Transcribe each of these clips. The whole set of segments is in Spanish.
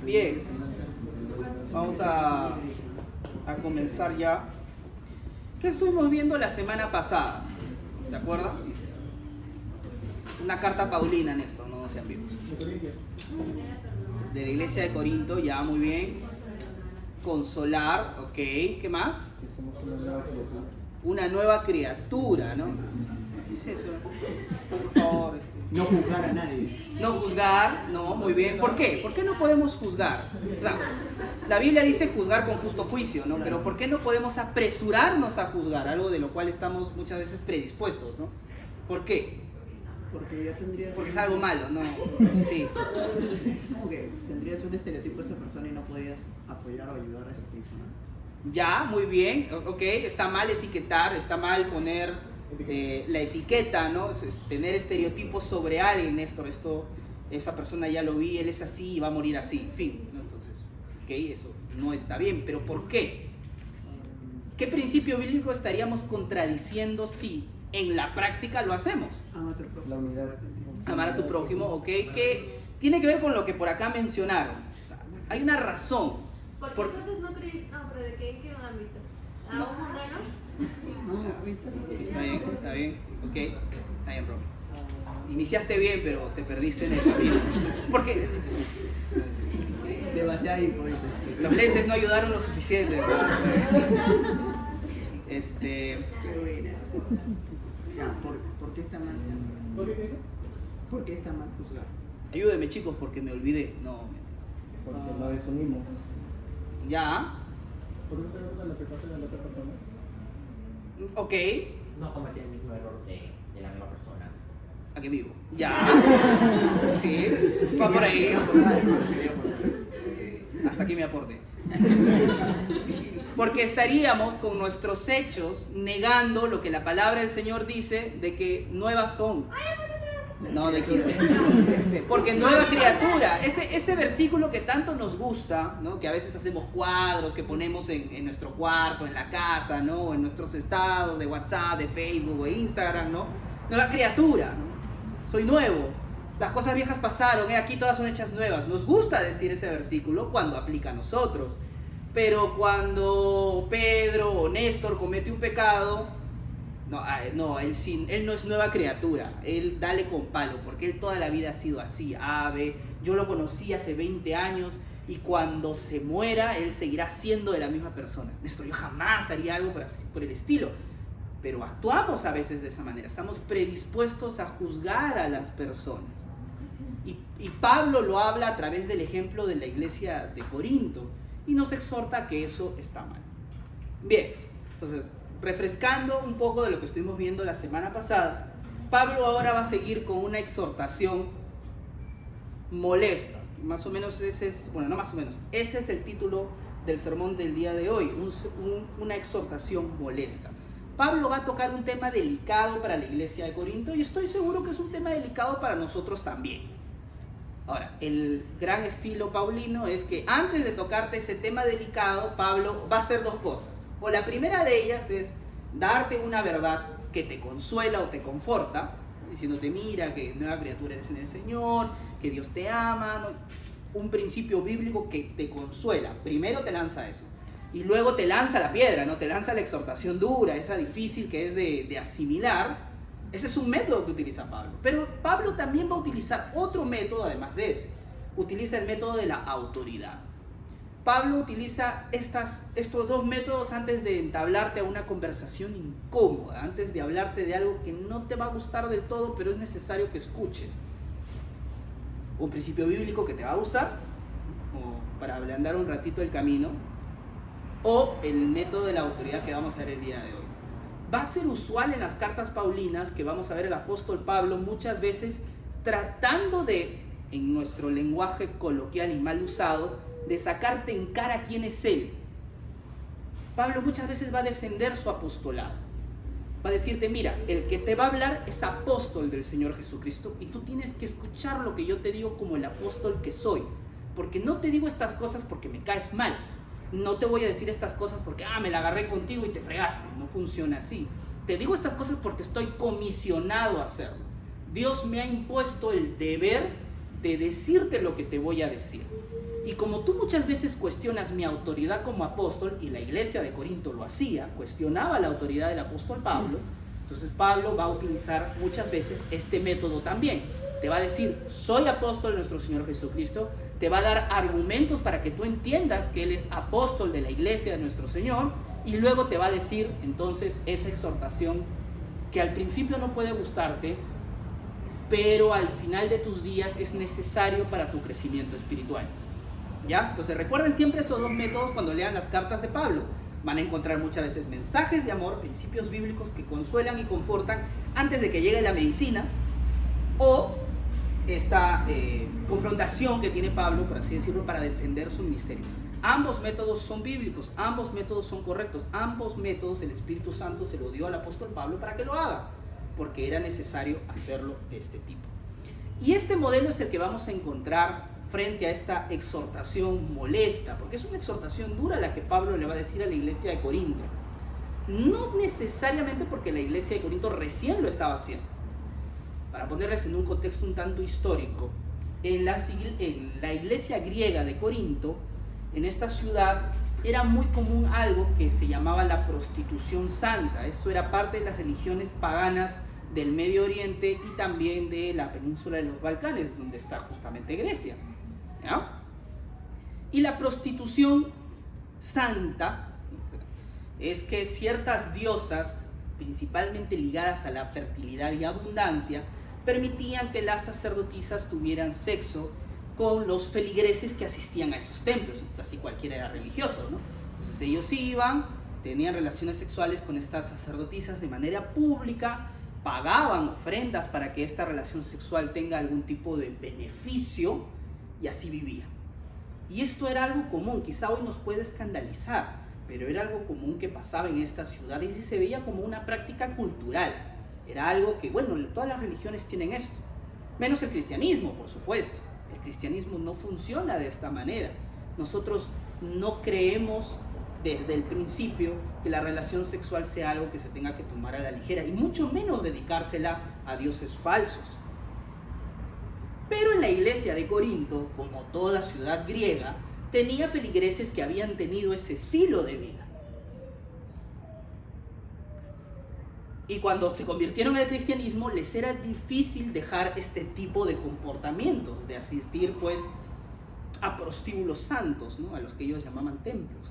Bien, vamos a comenzar ya. ¿Qué estuvimos viendo la semana pasada? ¿Se acuerdan? Una carta paulina en esto, no sean vivos. De la iglesia de Corinto, ya, muy bien. Consolar, ok, ¿qué más? Una nueva criatura, ¿no? ¿Qué es eso? Por favor. No juzgar a nadie. No juzgar, no, muy bien. ¿Por qué? ¿Por qué no podemos juzgar? O sea, la Biblia dice juzgar con justo juicio, ¿no? Pero ¿por qué no podemos apresurarnos a juzgar? Algo de lo cual estamos muchas veces predispuestos, ¿no? ¿Por qué? Porque ya tendrías... Porque es algo malo, ¿no? Sí. Como que tendrías un estereotipo de esa persona y no podrías apoyar o ayudar a esa persona. Ya, muy bien, ok. Está mal etiquetar, está mal poner la etiqueta, ¿no? Tener estereotipos sobre alguien, Néstor. Esa persona ya lo vi, él es así y va a morir así, en fin, ¿no? Entonces, ok, eso no está bien. ¿Pero por qué? ¿Qué principio bíblico estaríamos contradiciendo si en la práctica lo hacemos? La unidad. Amar a tu prójimo, ok, que tiene que ver con lo que por acá mencionaron. O sea, hay una razón. ¿Por qué entonces no creí? No, pero ¿de qué ámbito? ¿A un mundano? Está bien, ok, está bien, bro. Iniciaste bien, pero te perdiste en el camino. Porque Demasiado impuestos. los lentes no ayudaron lo suficiente, ¿no? Qué buena. Ya, ¿por qué está mal? ¿Por qué está mal juzgar? Ayúdenme, chicos, porque me olvidé. No. Porque nos desunimos. Ya, ¿Por qué se gusta lo que pasa en la otra persona? ok. No cometer el mismo error de la misma persona. Aquí vivo. Ya. Sí, va por ahí. Hasta aquí me aporte. Porque estaríamos con nuestros hechos negando lo que la palabra del Señor dice de que nuevas son. No, dijiste. Porque nueva criatura. Ese versículo que tanto nos gusta, ¿no? Que a veces hacemos cuadros, que ponemos en nuestro cuarto, en la casa, ¿no? O en nuestros estados de WhatsApp, de Facebook o de Instagram, ¿no? Nueva criatura, ¿no? Soy nuevo. Las cosas viejas pasaron, aquí todas son hechas nuevas. Nos gusta decir ese versículo cuando aplica a nosotros. Pero cuando Pedro o Néstor comete un pecado, no, él no es nueva criatura. Él dale con palo, porque él toda la vida ha sido así. Yo lo conocí hace 20 años y cuando se muera, él seguirá siendo de la misma persona. Néstor, yo jamás haría algo por el estilo. Pero actuamos a veces de esa manera. Estamos predispuestos a juzgar a las personas. Y Pablo lo habla a través del ejemplo de la iglesia de Corinto y nos exhorta a que eso está mal. Bien, entonces, refrescando un poco de lo que estuvimos viendo la semana pasada, Pablo ahora va a seguir con una exhortación molesta. Más o menos ese es el título del sermón del día de hoy, una exhortación molesta. Pablo va a tocar un tema delicado para la iglesia de Corinto y estoy seguro que es un tema delicado para nosotros también. Ahora, el gran estilo paulino es que antes de tocarte ese tema delicado, Pablo va a hacer dos cosas. O la primera de ellas es darte una verdad que te consuela o te conforta, diciéndote, mira, que nueva criatura eres en el Señor, que Dios te ama, ¿no? Un principio bíblico que te consuela. Primero te lanza eso. Y luego te lanza la piedra, ¿no? Te lanza la exhortación dura, esa difícil que es de asimilar. Ese es un método que utiliza Pablo. Pero Pablo también va a utilizar otro método además de ese. Utiliza el método de la autoridad. Pablo utiliza estos dos métodos antes de entablarte a una conversación incómoda, antes de hablarte de algo que no te va a gustar del todo, pero es necesario que escuches. Un principio bíblico que te va a gustar, o para ablandar un ratito el camino, o el método de la autoridad que vamos a ver el día de hoy. Va a ser usual en las cartas paulinas que vamos a ver el apóstol Pablo muchas veces tratando de, en nuestro lenguaje coloquial y mal usado, de sacarte en cara quién es él. Pablo muchas veces va a defender su apostolado. Va a decirte, mira, el que te va a hablar es apóstol del Señor Jesucristo y tú tienes que escuchar lo que yo te digo como el apóstol que soy. Porque no te digo estas cosas porque me caes mal. No te voy a decir estas cosas porque me la agarré contigo y te fregaste. No funciona así. Te digo estas cosas porque estoy comisionado a hacerlo. Dios me ha impuesto el deber de decirte lo que te voy a decir. Y como tú muchas veces cuestionas mi autoridad como apóstol, y la iglesia de Corinto lo hacía, cuestionaba la autoridad del apóstol Pablo, entonces Pablo va a utilizar muchas veces este método también. Te va a decir, soy apóstol de nuestro Señor Jesucristo, te va a dar argumentos para que tú entiendas que Él es apóstol de la iglesia de nuestro Señor, y luego te va a decir entonces esa exhortación que al principio no puede gustarte, pero al final de tus días es necesario para tu crecimiento espiritual. ¿Ya? Entonces recuerden siempre esos dos métodos cuando lean las cartas de Pablo. Van a encontrar muchas veces mensajes de amor, principios bíblicos que consuelan y confortan antes de que llegue la medicina, o esta confrontación que tiene Pablo, por así decirlo, para defender su ministerio. Ambos métodos son bíblicos, ambos métodos son correctos, ambos métodos el Espíritu Santo se lo dio al apóstol Pablo para que lo haga, porque era necesario hacerlo de este tipo. Y este modelo es el que vamos a encontrar frente a esta exhortación molesta, porque es una exhortación dura la que Pablo le va a decir a la iglesia de Corinto. No necesariamente porque la iglesia de Corinto recién lo estaba haciendo. Para ponerles en un contexto un tanto histórico, en la iglesia griega de Corinto, en esta ciudad, era muy común algo que se llamaba la prostitución santa. Esto era parte de las religiones paganas del Medio Oriente y también de la península de los Balcanes, donde está justamente Grecia. ¿Ya? Y la prostitución santa es que ciertas diosas, principalmente ligadas a la fertilidad y abundancia, permitían que las sacerdotisas tuvieran sexo con los feligreses que asistían a esos templos. Así cualquiera era religioso, ¿no? Entonces ellos iban, tenían relaciones sexuales con estas sacerdotisas de manera pública, pagaban ofrendas para que esta relación sexual tenga algún tipo de beneficio, y así vivían. Y esto era algo común, quizá hoy nos puede escandalizar, pero era algo común que pasaba en esta ciudad y se veía como una práctica cultural. Era algo que, bueno, todas las religiones tienen esto, menos el cristianismo, por supuesto. El cristianismo no funciona de esta manera. Nosotros no creemos desde el principio que la relación sexual sea algo que se tenga que tomar a la ligera, y mucho menos dedicársela a dioses falsos. Pero en la iglesia de Corinto, como toda ciudad griega, tenía feligreses que habían tenido ese estilo de vida. Y cuando se convirtieron al cristianismo, les era difícil dejar este tipo de comportamientos, de asistir pues a prostíbulos santos, ¿no? A los que ellos llamaban templos.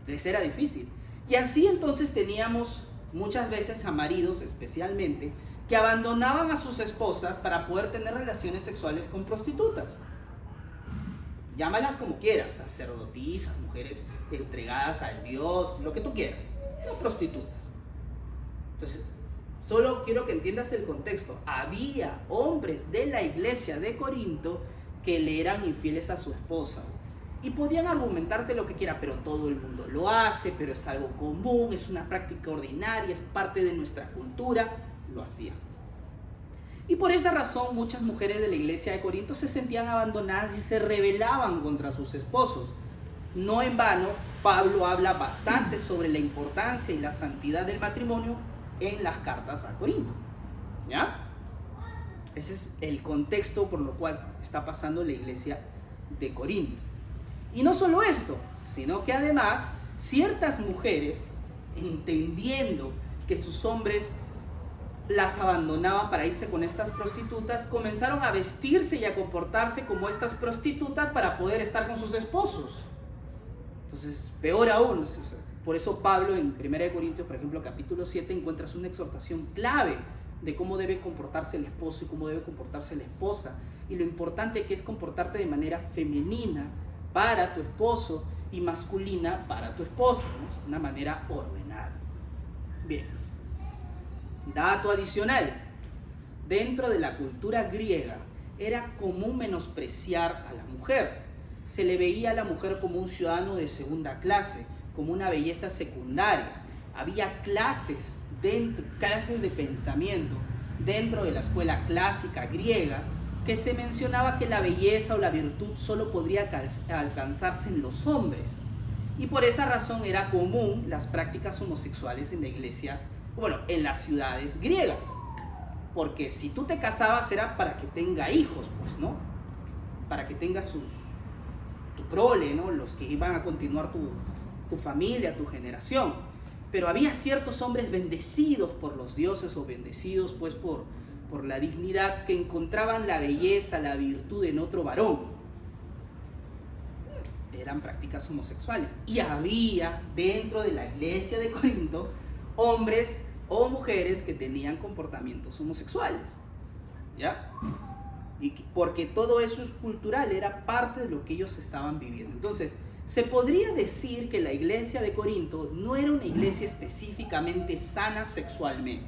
Les era difícil. Y así entonces teníamos muchas veces a maridos especialmente que abandonaban a sus esposas para poder tener relaciones sexuales con prostitutas. Llámalas como quieras, sacerdotisas, mujeres entregadas al Dios, lo que tú quieras, no prostitutas. Entonces, solo quiero que entiendas el contexto. Había hombres de la iglesia de Corinto que le eran infieles a su esposa. Y podían argumentarte lo que quiera, pero todo el mundo lo hace, pero es algo común, es una práctica ordinaria, es parte de nuestra cultura. Lo hacían. Y por esa razón muchas mujeres de la iglesia de Corinto se sentían abandonadas y se rebelaban contra sus esposos. No en vano, Pablo habla bastante sobre la importancia y la santidad del matrimonio en las cartas a Corinto. ¿Ya? Ese es el contexto por lo cual está pasando la iglesia de Corinto. Y no solo esto, sino que además ciertas mujeres, entendiendo que sus hombres las abandonaban para irse con estas prostitutas, comenzaron a vestirse y a comportarse como estas prostitutas para poder estar con sus esposos. Entonces, peor aún, por eso Pablo en 1 Corintios, por ejemplo, capítulo 7, encuentras una exhortación clave de cómo debe comportarse el esposo y cómo debe comportarse la esposa, y lo importante que es comportarte de manera femenina para tu esposo y masculina para tu esposa, ¿no? Una manera ordenada. Bien. Dato adicional, dentro de la cultura griega era común menospreciar a la mujer. Se le veía a la mujer como un ciudadano de segunda clase, como una belleza secundaria. Había clases de pensamiento dentro de la escuela clásica griega que se mencionaba que la belleza o la virtud solo podría alcanzarse en los hombres. Y por esa razón era común las prácticas homosexuales en la iglesia, bueno, en las ciudades griegas, porque si tú te casabas era para que tenga hijos, pues, ¿no? Para que tenga sus tu prole, ¿no? Los que iban a continuar tu familia, tu generación. Pero había ciertos hombres bendecidos por los dioses o bendecidos pues por la dignidad, que encontraban la belleza, la virtud en otro varón. Eran prácticas homosexuales. Y había dentro de la iglesia de Corinto hombres o mujeres que tenían comportamientos homosexuales. ¿Ya? Y porque todo eso es cultural, era parte de lo que ellos estaban viviendo. Entonces, se podría decir que la iglesia de Corinto no era una iglesia específicamente sana sexualmente.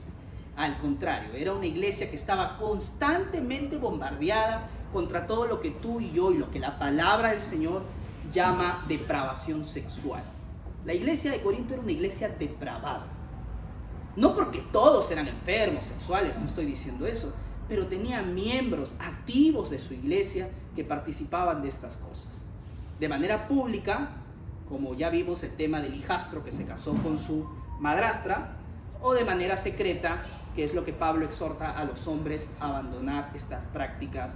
Al contrario, era una iglesia que estaba constantemente bombardeada contra todo lo que tú y yo y lo que la palabra del Señor llama depravación sexual. La iglesia de Corinto era una iglesia depravada. No porque todos eran enfermos sexuales, no estoy diciendo eso, pero tenía miembros activos de su iglesia que participaban de estas cosas. De manera pública, como ya vimos el tema del hijastro que se casó con su madrastra, o de manera secreta, que es lo que Pablo exhorta a los hombres a abandonar estas prácticas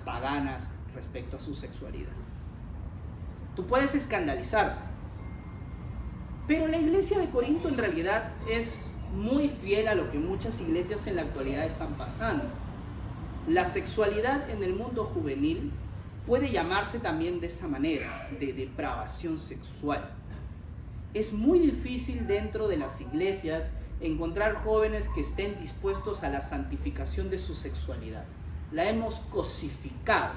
paganas respecto a su sexualidad. Tú puedes escandalizarte, pero la iglesia de Corinto en realidad es muy fiel a lo que muchas iglesias en la actualidad están pasando. La sexualidad en el mundo juvenil puede llamarse también de esa manera, de depravación sexual. Es muy difícil dentro de las iglesias encontrar jóvenes que estén dispuestos a la santificación de su sexualidad. La hemos cosificado.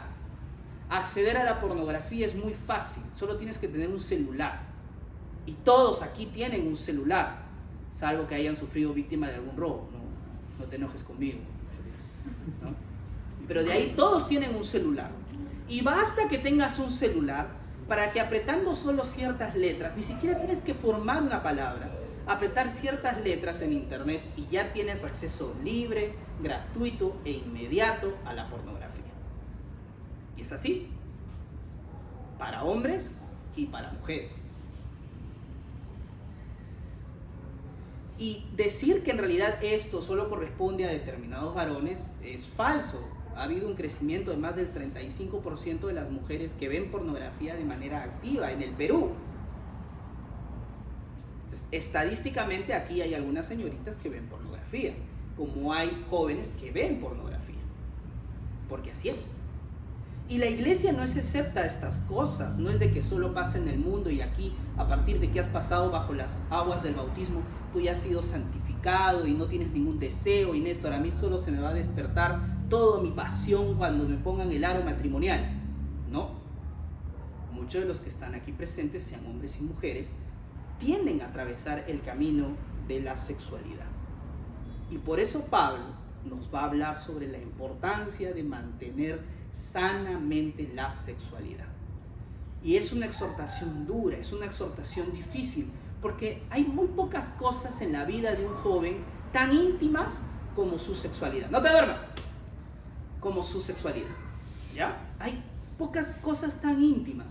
Acceder a la pornografía es muy fácil, solo tienes que tener un celular. Y todos aquí tienen un celular, salvo que hayan sufrido víctima de algún robo. No te enojes conmigo, ¿no? Pero de ahí todos tienen un celular. Y basta que tengas un celular para que apretando solo ciertas letras, ni siquiera tienes que formar una palabra, apretar ciertas letras en internet y ya tienes acceso libre, gratuito e inmediato a la pornografía. Y es así, para hombres y para mujeres. Y decir que en realidad esto solo corresponde a determinados varones es falso. Ha habido un crecimiento de más del 35% de las mujeres que ven pornografía de manera activa en el Perú. Entonces, estadísticamente aquí hay algunas señoritas que ven pornografía, como hay jóvenes que ven pornografía, porque así es. Y la iglesia no es excepta a estas cosas, no es de que solo pasa en el mundo y aquí, a partir de que has pasado bajo las aguas del bautismo, tú ya has sido santificado y no tienes ningún deseo y Néstor, a mí solo se me va a despertar toda mi pasión cuando me pongan el aro matrimonial. No, muchos de los que están aquí presentes, sean hombres y mujeres, tienden a atravesar el camino de la sexualidad. Y por eso Pablo nos va a hablar sobre la importancia de mantener sanamente la sexualidad. Y es una exhortación dura, es una exhortación difícil, porque hay muy pocas cosas en la vida de un joven tan íntimas como su sexualidad. No te duermas. Como su sexualidad. ¿Ya? Hay pocas cosas tan íntimas.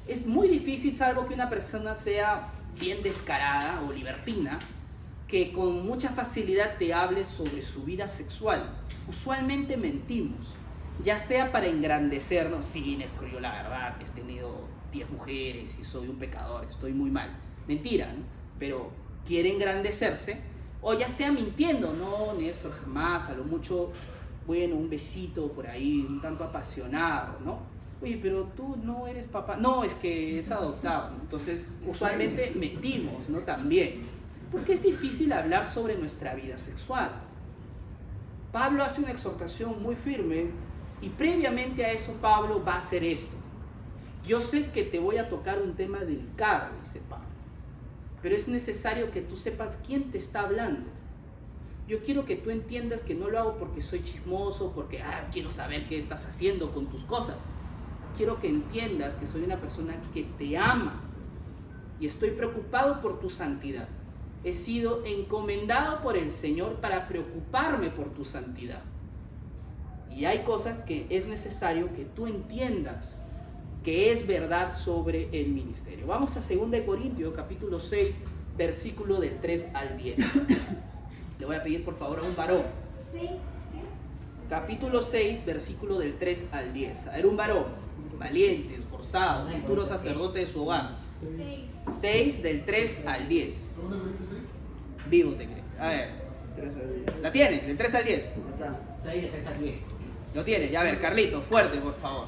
Es muy difícil, salvo que una persona sea bien descarada o libertina, que con mucha facilidad te hable sobre su vida sexual. Usualmente mentimos, ya sea para engrandecernos. Sí, Néstor, yo la verdad he tenido 10 mujeres y soy un pecador, estoy muy mal. Mentira, ¿no? Pero quiere engrandecerse, o ya sea mintiendo. No, Néstor, jamás, a lo mucho, bueno, un besito por ahí, un tanto apasionado, ¿no? Oye, pero tú no eres papá. No, es que es adoptado, ¿no? Entonces, usualmente mentimos, ¿no? También, porque es difícil hablar sobre nuestra vida sexual. Pablo hace una exhortación muy firme y previamente a eso Pablo va a hacer esto. Yo sé que te voy a tocar un tema delicado, dice Pablo, pero es necesario que tú sepas quién te está hablando. Yo quiero que tú entiendas que no lo hago porque soy chismoso, porque quiero saber qué estás haciendo con tus cosas. Quiero que entiendas que soy una persona que te ama y estoy preocupado por tu santidad. He sido encomendado por el Señor para preocuparme por tu santidad. Y hay cosas que es necesario que tú entiendas que es verdad sobre el ministerio. Vamos a 2 Corintios, capítulo 6, versículo del 3 al 10. Le voy a pedir por favor a un varón. ¿Sí? Capítulo 6, versículo del 3 al 10. A ver, un varón. valiente, esforzado, futuro sacerdote de su hogar. 6 del 3 al 10. Vivo te crees. A ver, 3 al 10. ¿la tienes? Del 3 al 10. Ya está. 6 de 3 a 10. Lo tienes, ya a ver, Carlitos, fuerte por favor.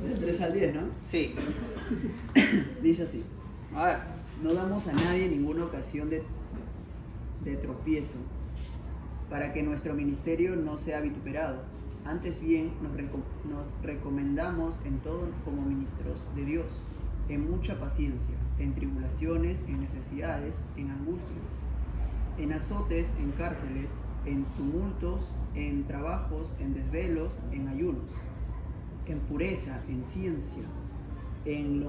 Del 3 al 10, ¿no? Sí. Dice así. A ver. No damos a nadie ninguna ocasión de tropiezo para que nuestro ministerio no sea vituperado. Antes bien, nos recomendamos en todo como ministros de Dios, en mucha paciencia, en tribulaciones, en necesidades, en angustias, en azotes, en cárceles, en tumultos, en trabajos, en desvelos, en ayunos, en pureza, en ciencia, en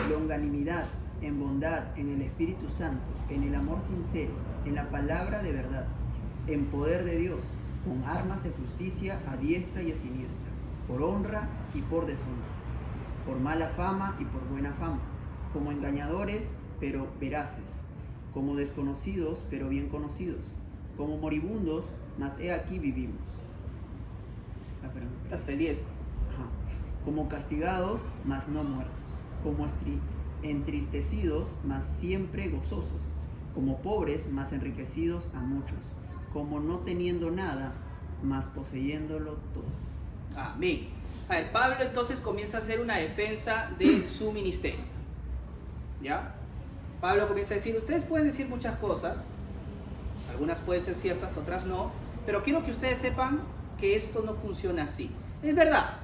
longanimidad, en bondad, en el Espíritu Santo, en el amor sincero, en la palabra de verdad, en poder de Dios, con armas de justicia a diestra y a siniestra, por honra y por deshonra, por mala fama y por buena fama, como engañadores pero veraces, como desconocidos pero bien conocidos, como moribundos, mas he aquí vivimos. Hasta el 10. Ajá. Como castigados, mas no muertos, como entristecidos, mas siempre gozosos, como pobres, mas enriquecidos a muchos, como no teniendo nada, mas poseyéndolo todo. Amén. A ver, Pablo entonces comienza a hacer una defensa de su ministerio. ¿Ya? Pablo comienza a decir, ustedes pueden decir muchas cosas, algunas pueden ser ciertas, otras no, pero quiero que ustedes sepan que esto no funciona así. Es verdad.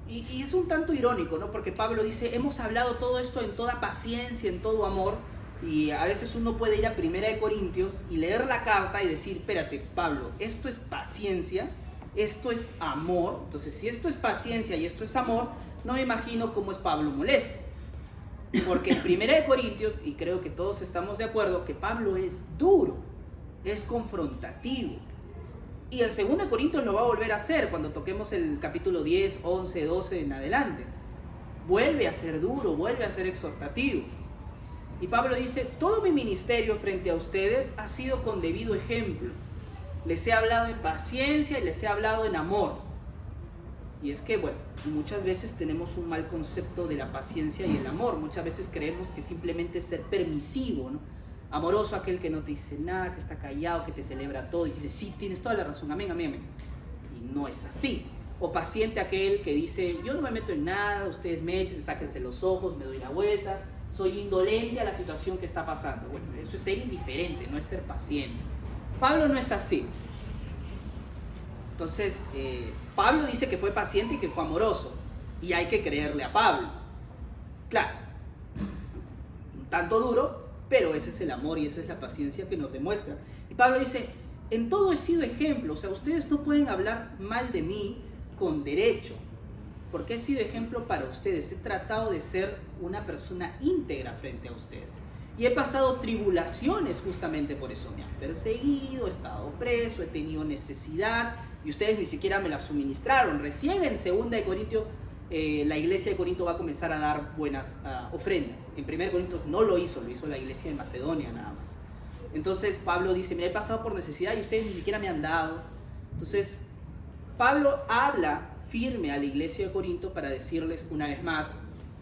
Y es un tanto irónico, ¿no? Porque Pablo dice, hemos hablado todo esto en toda paciencia, en todo amor, y a veces uno puede ir a 1 Corintios y leer la carta y decir, espérate, Pablo, esto es paciencia, esto es amor. Entonces, si esto es paciencia y esto es amor, no me imagino cómo es Pablo molesto. Porque en 1 Corintios, y creo que todos estamos de acuerdo, que Pablo es duro, es confrontativo. Y el 2 Corintios lo va a volver a hacer cuando toquemos el capítulo 10, 11, 12 en adelante. Vuelve a ser duro, vuelve a ser exhortativo. Y Pablo dice, todo mi ministerio frente a ustedes ha sido con debido ejemplo. Les he hablado en paciencia y les he hablado en amor. Y es que, bueno, muchas veces tenemos un mal concepto de la paciencia y el amor. Muchas veces creemos que simplemente es ser permisivo, ¿no? Amoroso aquel que no te dice nada, que está callado, que te celebra todo y dice, sí, tienes toda la razón, amén, amén, amén. Y no es así. O paciente aquel que dice, yo no me meto en nada, ustedes me echen, sáquense los ojos, me doy la vuelta, soy indolente a la situación que está pasando. Bueno, eso es ser indiferente, no es ser paciente. Pablo no es así. Entonces, Pablo dice que fue paciente y que fue amoroso. Y hay que creerle a Pablo. Claro, un tanto duro, pero ese es el amor y esa es la paciencia que nos demuestra. Y Pablo dice, en todo he sido ejemplo. O sea, ustedes no pueden hablar mal de mí con derecho. Porque he sido ejemplo para ustedes. He tratado de ser una persona íntegra frente a ustedes. Y he pasado tribulaciones justamente por eso. Me han perseguido, he estado preso, he tenido necesidad. Y ustedes ni siquiera me la suministraron. Recién en 2 Corintios, la iglesia de Corinto va a comenzar a dar buenas ofrendas. En 1 Corintios no lo hizo la iglesia de Macedonia nada más. Entonces Pablo dice, mira, he pasado por necesidad y ustedes ni siquiera me han dado. Entonces Pablo habla firme a la iglesia de Corinto para decirles una vez más,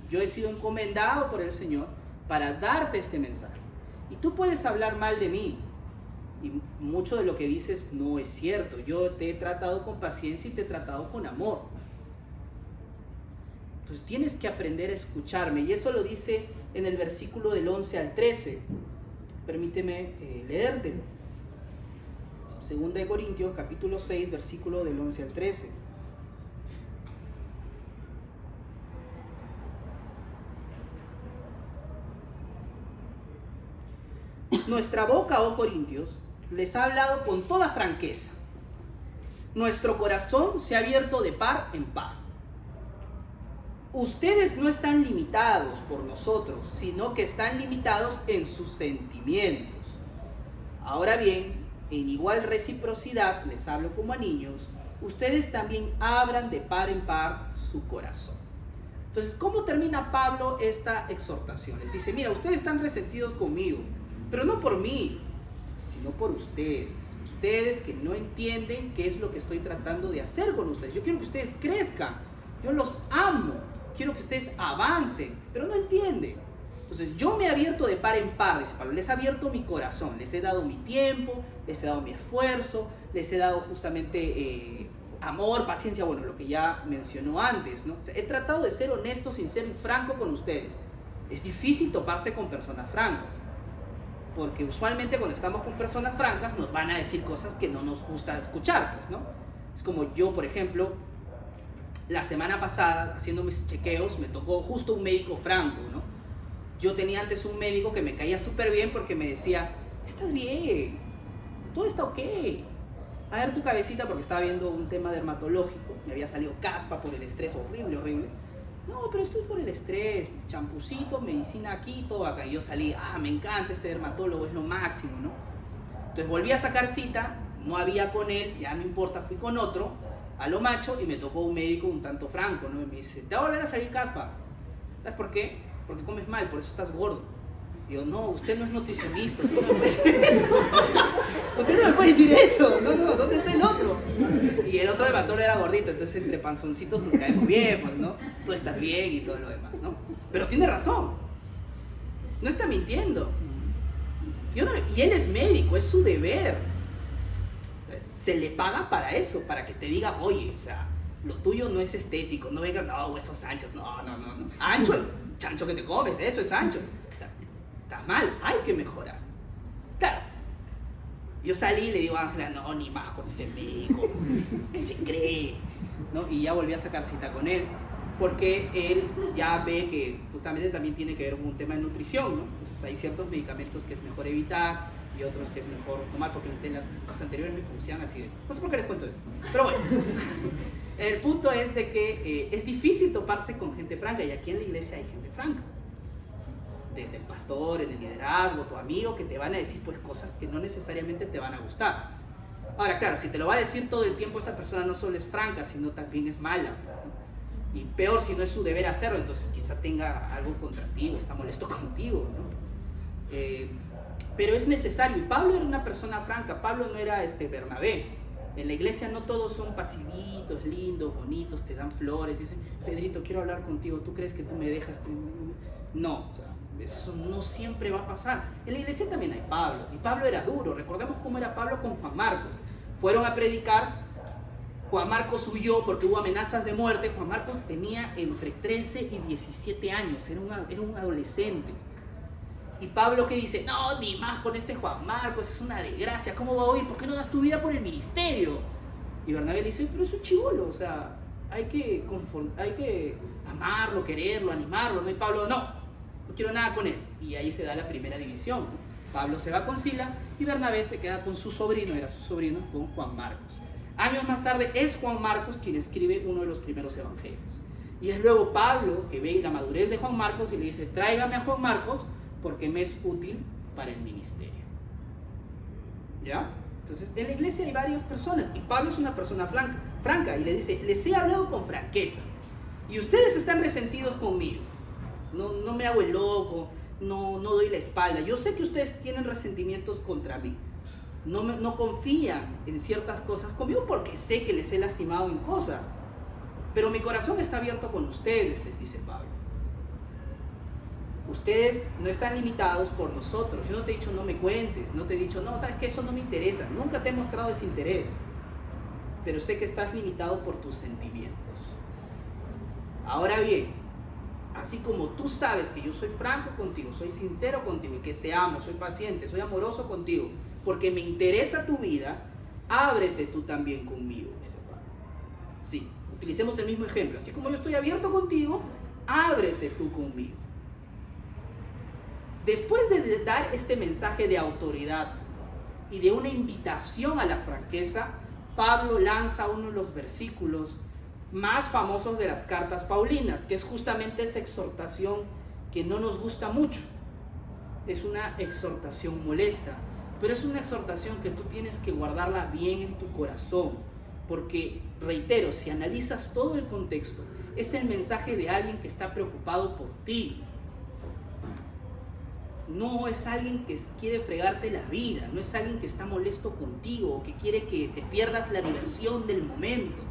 yo he sido encomendado por el Señor para darte este mensaje. Y tú puedes hablar mal de mí. Y mucho de lo que dices no es cierto. Yo te he tratado con paciencia y te he tratado con amor. Entonces tienes que aprender a escucharme. Y eso lo dice en el versículo del 11 al 13. Permíteme leértelo. 2 Corintios, capítulo 6, versículo del 11 al 13. Nuestra boca, oh Corintios, les ha hablado con toda franqueza. Nuestro corazón se ha abierto de par en par. Ustedes no están limitados por nosotros, sino que están limitados en sus sentimientos. Ahora bien, en igual reciprocidad, les hablo como a niños, ustedes también abran de par en par su corazón. Entonces, ¿cómo termina Pablo esta exhortación? Les dice, mira, ustedes están resentidos conmigo, pero no por mí, sino por ustedes. ustedes que no entienden qué es lo que estoy tratando de hacer con ustedes. Yo quiero que ustedes crezcan, yo los amo, quiero que ustedes avancen, pero no entienden. Entonces yo me he abierto de par en par, dice Pablo, les he abierto mi corazón, les he dado mi tiempo, les he dado mi esfuerzo, les he dado justamente amor, paciencia, bueno, lo que ya mencionó antes, ¿no? O sea, he tratado de ser honesto, sincero y franco con ustedes. Es difícil toparse con personas francas, porque usualmente cuando estamos con personas francas nos van a decir cosas que no nos gusta escuchar, pues, ¿no? Es como yo, por ejemplo, la semana pasada, haciendo mis chequeos, me tocó justo un médico franco, ¿no? Yo tenía antes un médico que me caía súper bien porque me decía, estás bien, todo está ok. A ver tu cabecita, porque estaba viendo un tema dermatológico, me había salido caspa por el estrés, horrible, horrible. No, pero esto es por el estrés, champucito, medicina aquí, todo acá. Y yo salí, me encanta este dermatólogo, es lo máximo, ¿no? Entonces volví a sacar cita, no había con él, ya no importa, fui con otro, a lo macho, y me tocó un médico un tanto franco, ¿no? Y me dice, te va a volver a salir caspa. ¿Sabes por qué? Porque comes mal, por eso estás gordo. Y yo, no, usted no es nutricionista, usted no me puede decir eso. Usted no me puede decir eso. No, ¿dónde está el otro? Y el otro dermatólogo era gordito, entonces entre panzoncitos nos caemos bien, pues, ¿no? Tú estás bien y todo lo demás, ¿no? Pero tiene razón. No está mintiendo. Y él es médico, es su deber. O sea, se le paga para eso, para que te diga, oye, o sea, lo tuyo no es estético, no venga, no, huesos anchos, no. Ancho, el chancho que te comes, eso es ancho. O sea, está mal, hay que mejorar. Claro, yo salí y le digo a Ángela, no, ni más con ese médico, que se cree, ¿no? Y ya volví a sacar cita con él, porque él ya ve que justamente también tiene que ver con un tema de nutrición, ¿no? Entonces hay ciertos medicamentos que es mejor evitar y otros que es mejor tomar, porque en las anteriores me pusieron así de eso. No sé por qué les cuento eso, pero bueno. El punto es de que es difícil toparse con gente franca, y aquí en la iglesia hay gente franca. Desde el pastor, en el liderazgo, tu amigo, que te van a decir pues cosas que no necesariamente te van a gustar. Ahora, claro, si te lo va a decir todo el tiempo, esa persona no solo es franca, sino también es mala, ¿no? Y peor si no es su deber hacerlo, entonces quizá tenga algo contra ti o está molesto contigo, ¿no? Pero es necesario, y Pablo era una persona franca. Pablo no era Bernabé. En la iglesia no todos son pasivitos, lindos, bonitos, te dan flores, dicen, Pedrito, quiero hablar contigo, ¿tú crees que tú me dejas? No, o sea, eso no siempre va a pasar. En la iglesia también hay Pablos, y Pablo era duro. Recordemos cómo era Pablo con Juan Marcos. Fueron a predicar, Juan Marcos huyó porque hubo amenazas de muerte. Juan Marcos tenía entre 13 y 17 años, era un adolescente. Y Pablo que dice, no, ni más con este Juan Marcos, es una desgracia, ¿cómo va a oír? ¿Por qué no das tu vida por el ministerio? Y Bernabé le dice, pero es un chibolo, o sea, hay que amarlo, quererlo, animarlo, ¿no? Y Pablo, no quiero nada con él. Y ahí se da la primera división, ¿no? Pablo se va con Sila y Bernabé se queda con su sobrino, era su sobrino, con Juan Marcos. Años más tarde es Juan Marcos quien escribe uno de los primeros evangelios. Y es luego Pablo que ve la madurez de Juan Marcos y le dice, tráigame a Juan Marcos porque me es útil para el ministerio. ¿Ya? Entonces, en la iglesia hay varias personas y Pablo es una persona franca y le dice, les he hablado con franqueza y ustedes están resentidos conmigo. No me hago el loco, no doy la espalda. Yo sé que ustedes tienen resentimientos contra mí. No confían en ciertas cosas conmigo porque sé que les he lastimado en cosas. Pero mi corazón está abierto con ustedes, les dice Pablo. Ustedes no están limitados por nosotros. Yo no te he dicho no me cuentes, no te he dicho no, sabes que eso no me interesa. Nunca te he mostrado ese interés. Pero sé que estás limitado por tus sentimientos. Ahora bien, así como tú sabes que yo soy franco contigo, soy sincero contigo y que te amo, soy paciente, soy amoroso contigo, porque me interesa tu vida, ábrete tú también conmigo, dice Pablo. Sí, utilicemos el mismo ejemplo. Así como yo estoy abierto contigo, ábrete tú conmigo. Después de dar este mensaje de autoridad y de una invitación a la franqueza, Pablo lanza uno de los versículos más famosos de las cartas paulinas, que es justamente esa exhortación que no nos gusta mucho. Es una exhortación molesta, pero es una exhortación que tú tienes que guardarla bien en tu corazón, porque, reitero, si analizas todo el contexto, es el mensaje de alguien que está preocupado por ti. no es alguien que quiere fregarte la vida, no es alguien que está molesto contigo o que quiere que te pierdas la diversión del momento.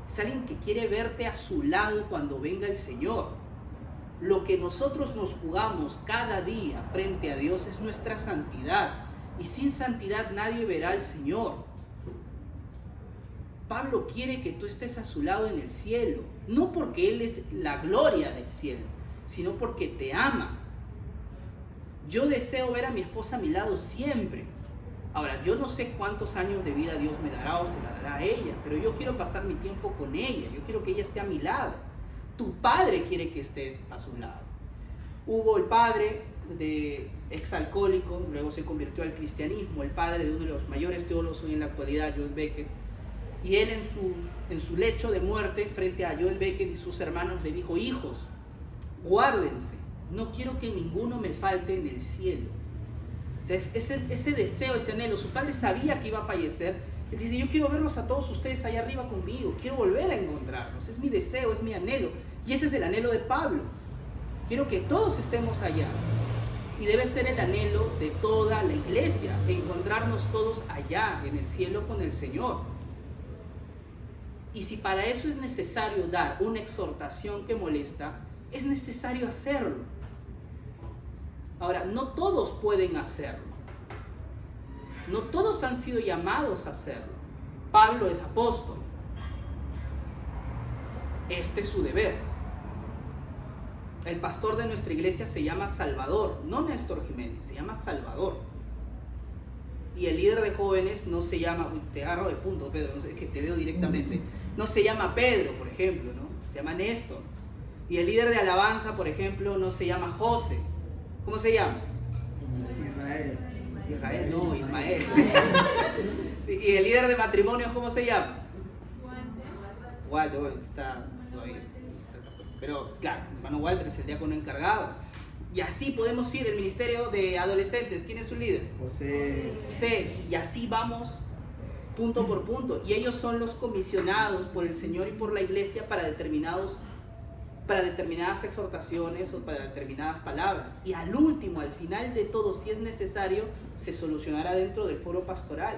Es alguien que quiere verte a su lado cuando venga el Señor. Lo que nosotros nos jugamos cada día frente a Dios es nuestra santidad. Y sin santidad nadie verá al Señor. Pablo quiere que tú estés a su lado en el cielo. No porque Él es la gloria del cielo, sino porque te ama. Yo deseo ver a mi esposa a mi lado siempre. Ahora, yo no sé cuántos años de vida Dios me dará o se la dará a ella, pero yo quiero pasar mi tiempo con ella. Yo quiero que ella esté a mi lado. Tu padre quiere que estés a su lado. Hubo el padre de exalcohólico, luego se convirtió al cristianismo, el padre de uno de los mayores teólogos hoy en la actualidad, Joel Beckett, y él en su lecho de muerte frente a Joel Beckett y sus hermanos le dijo: hijos, guárdense, no quiero que ninguno me falte en el cielo. O sea, ese deseo, ese anhelo, su padre sabía que iba a fallecer. Él dice: yo quiero verlos a todos ustedes allá arriba conmigo, quiero volver a encontrarlos, es mi deseo, es mi anhelo. Y ese es el anhelo de Pablo. Quiero que todos estemos allá. Y debe ser el anhelo de toda la iglesia, encontrarnos todos allá en el cielo con el Señor. Y si para eso es necesario dar una exhortación que molesta, es necesario hacerlo. Ahora, no todos pueden hacerlo. No todos han sido llamados a hacerlo. Pablo es apóstol. Este es su deber. El pastor de nuestra iglesia se llama Salvador, no Néstor Jiménez, se llama Salvador. Y el líder de jóvenes no se llama, te agarro de punto, Pedro, no sé, es que te veo directamente. No se llama Pedro, por ejemplo, ¿no? Se llama Néstor. Y el líder de alabanza, por ejemplo, no se llama José. ¿Cómo se llama? Israel, no, Ismael. Y el líder de matrimonio, ¿cómo se llama? Walter, está todavía. Pero claro, hermano Walter es el diácono encargado. Y así podemos ir. El ministerio de adolescentes, ¿quién es su líder? José. Y así vamos punto por punto. Y ellos son los comisionados por el Señor y por la iglesia para determinadas exhortaciones o para determinadas palabras. Y al último, al final de todo, si es necesario, se solucionará dentro del foro pastoral.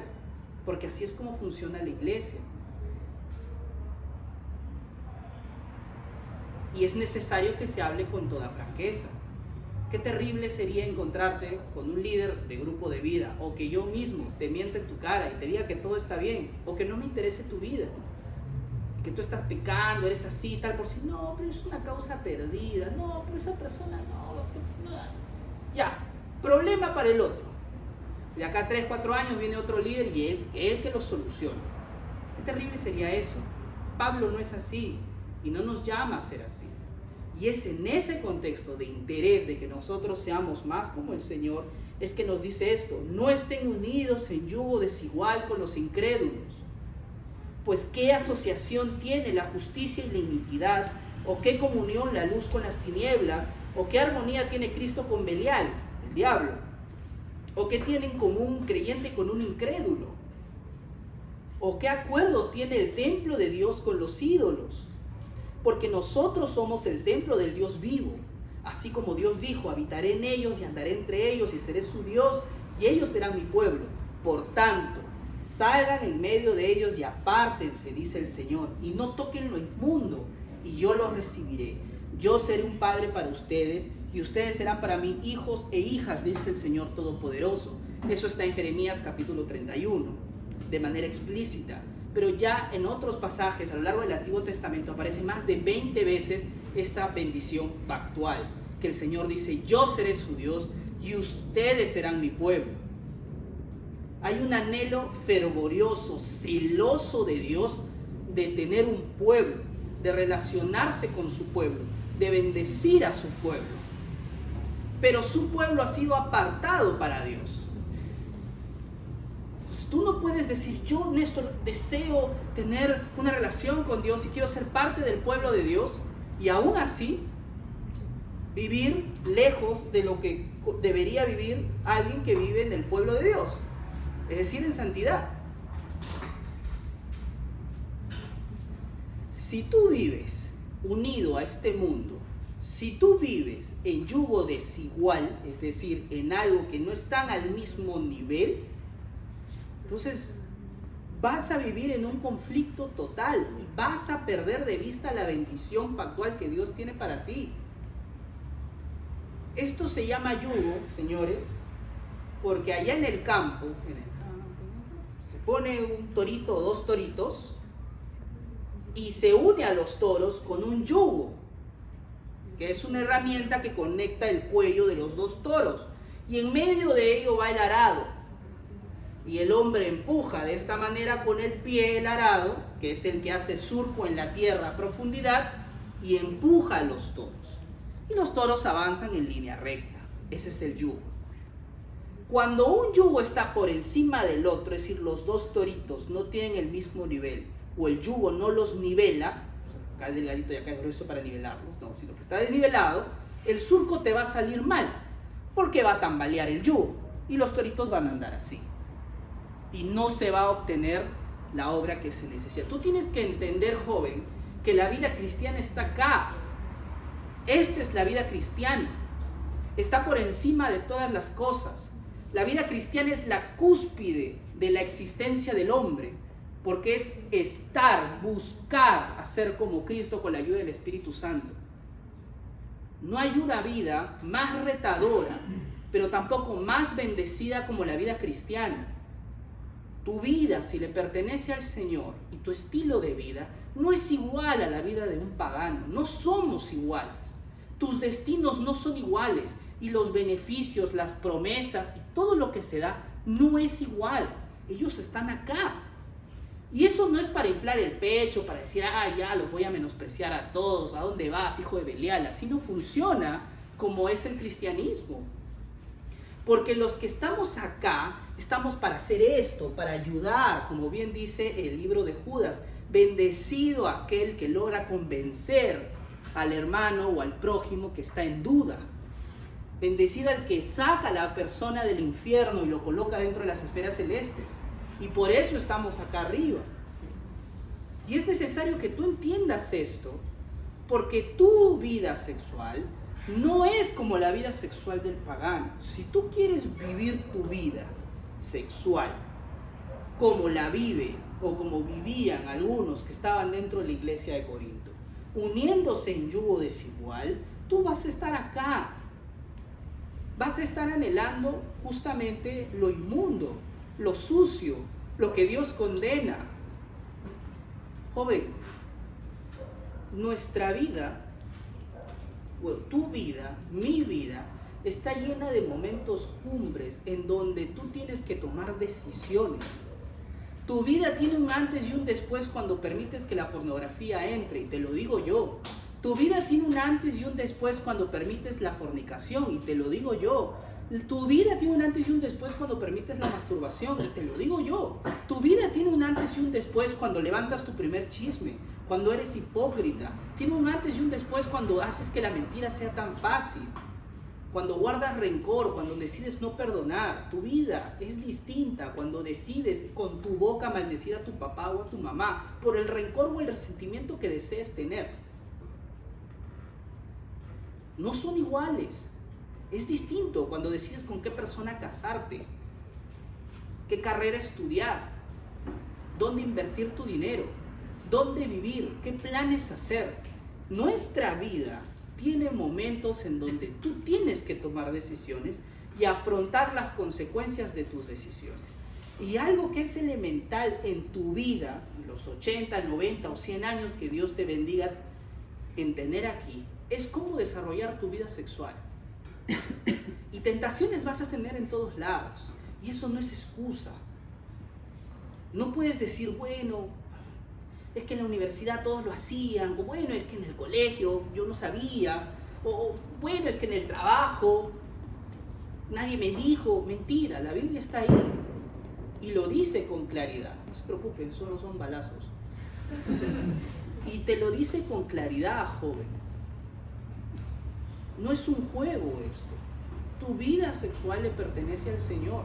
Porque así es como funciona la iglesia. Y es necesario que se hable con toda franqueza. Qué terrible sería encontrarte con un líder de grupo de vida, o que yo mismo te mienta en tu cara y te diga que todo está bien, o que no me interese tu vida, que tú estás pecando, eres así, tal por si. No, pero es una causa perdida. No, pero esa persona no. Ya, problema para el otro. De acá 3, 4 años viene otro líder y él que lo soluciona. Qué terrible sería eso. Pablo no es así. Y no nos llama a ser así. Y es en ese contexto de interés de que nosotros seamos más como el Señor, es que nos dice esto: no estén unidos en yugo desigual con los incrédulos. Pues ¿qué asociación tiene la justicia y la iniquidad? ¿O qué comunión la luz con las tinieblas? ¿O qué armonía tiene Cristo con Belial, el diablo? ¿O qué tiene en común un creyente con un incrédulo? ¿O qué acuerdo tiene el templo de Dios con los ídolos? Porque nosotros somos el templo del Dios vivo. Así como Dios dijo: habitaré en ellos y andaré entre ellos y seré su Dios y ellos serán mi pueblo. Por tanto, salgan en medio de ellos y apártense, dice el Señor, y no toquen lo inmundo, y yo los recibiré. Yo seré un padre para ustedes y ustedes serán para mí hijos e hijas, dice el Señor Todopoderoso. Eso está en Jeremías capítulo 31, de manera explícita. Pero ya en otros pasajes a lo largo del Antiguo Testamento aparece más de 20 veces esta bendición pactual, que el Señor dice: yo seré su Dios y ustedes serán mi pueblo. Hay un anhelo fervorioso, celoso de Dios de tener un pueblo, de relacionarse con su pueblo, de bendecir a su pueblo. Pero su pueblo ha sido apartado para Dios. Tú no puedes decir: yo, Néstor, deseo tener una relación con Dios y quiero ser parte del pueblo de Dios, y aún así vivir lejos de lo que debería vivir alguien que vive en el pueblo de Dios, es decir, en santidad. Si tú vives unido a este mundo, Si tú vives en yugo desigual, es decir, en algo que no están al mismo nivel, entonces vas a vivir en un conflicto total y vas a perder de vista la bendición pactual que Dios tiene para ti. Esto se llama yugo, señores, porque allá en el campo se pone un torito o dos toritos y se une a los toros con un yugo, que es una herramienta que conecta el cuello de los dos toros, y en medio de ello va el arado, y el hombre empuja de esta manera con el pie el arado, que es el que hace surco en la tierra a profundidad, y empuja a los toros, y los toros avanzan en línea recta. Ese es el yugo. Cuando un yugo está por encima del otro, es decir, los dos toritos no tienen el mismo nivel, o el yugo no los nivela, acá es delgadito y acá es grueso para nivelarlos, no, sino que está desnivelado, el surco te va a salir mal, porque va a tambalear el yugo, y los toritos van a andar así, y no se va a obtener la obra que se necesita. Tú tienes que entender, joven, que la vida cristiana está acá. Esta es la vida cristiana, está por encima de todas las cosas. La vida cristiana es la cúspide de la existencia del hombre, porque es estar, buscar hacer como Cristo con la ayuda del Espíritu Santo. No hay una vida más retadora, pero tampoco más bendecida como la vida cristiana. Tu vida, si le pertenece al Señor, y tu estilo de vida no es igual a la vida de un pagano. No somos iguales. Tus destinos no son iguales, y los beneficios, las promesas y todo lo que se da no es igual. Ellos están acá. Y eso no es para inflar el pecho, para decir, ya los voy a menospreciar a todos, ¿a dónde vas, hijo de Belial? Así no funciona como es el cristianismo. Porque los que estamos acá, estamos para hacer esto, para ayudar, como bien dice el libro de Judas, bendecido aquel que logra convencer al hermano o al prójimo que está en duda. Bendecido el que saca a la persona del infierno y lo coloca dentro de las esferas celestes. Y por eso estamos acá arriba. Y es necesario que tú entiendas esto, porque tu vida sexual no es como la vida sexual del pagano. Si tú quieres vivir tu vida sexual como la vive o como vivían algunos que estaban dentro de la iglesia de Corinto, uniéndose en yugo desigual, tú vas a estar acá. Vas a estar anhelando justamente lo inmundo, lo sucio, lo que Dios condena. Joven, nuestra vida, bueno, tu vida, mi vida, está llena de momentos cumbres en donde tú tienes que tomar decisiones. Tu vida tiene un antes y un después cuando permites que la pornografía entre, y te lo digo yo. Tu vida tiene un antes y un después cuando permites la fornicación, y te lo digo yo. Tu vida tiene un antes y un después cuando permites la masturbación, y te lo digo yo. Tu vida tiene un antes y un después cuando levantas tu primer chisme, cuando eres hipócrita. Tiene un antes y un después cuando haces que la mentira sea tan fácil, cuando guardas rencor, cuando decides no perdonar. Tu vida es distinta cuando decides con tu boca maldecir a tu papá o a tu mamá por el rencor o el resentimiento que desees tener. No son iguales. Es distinto cuando decides con qué persona casarte, qué carrera estudiar, dónde invertir tu dinero, dónde vivir, qué planes hacer. Nuestra vida tiene momentos en donde tú tienes que tomar decisiones y afrontar las consecuencias de tus decisiones. Y algo que es elemental en tu vida, en los 80, 90 o 100 años que Dios te bendiga en tener aquí, es cómo desarrollar tu vida sexual. Y tentaciones vas a tener en todos lados, y eso no es excusa. No puedes decir, bueno, es que en la universidad todos lo hacían, o bueno, es que en el colegio yo no sabía, o bueno, es que en el trabajo nadie me dijo. Mentira, la Biblia está ahí y lo dice con claridad. No se preocupen, solo son balazos. Entonces, y te lo dice con claridad, joven. No es un juego esto. Tu vida sexual le pertenece al Señor.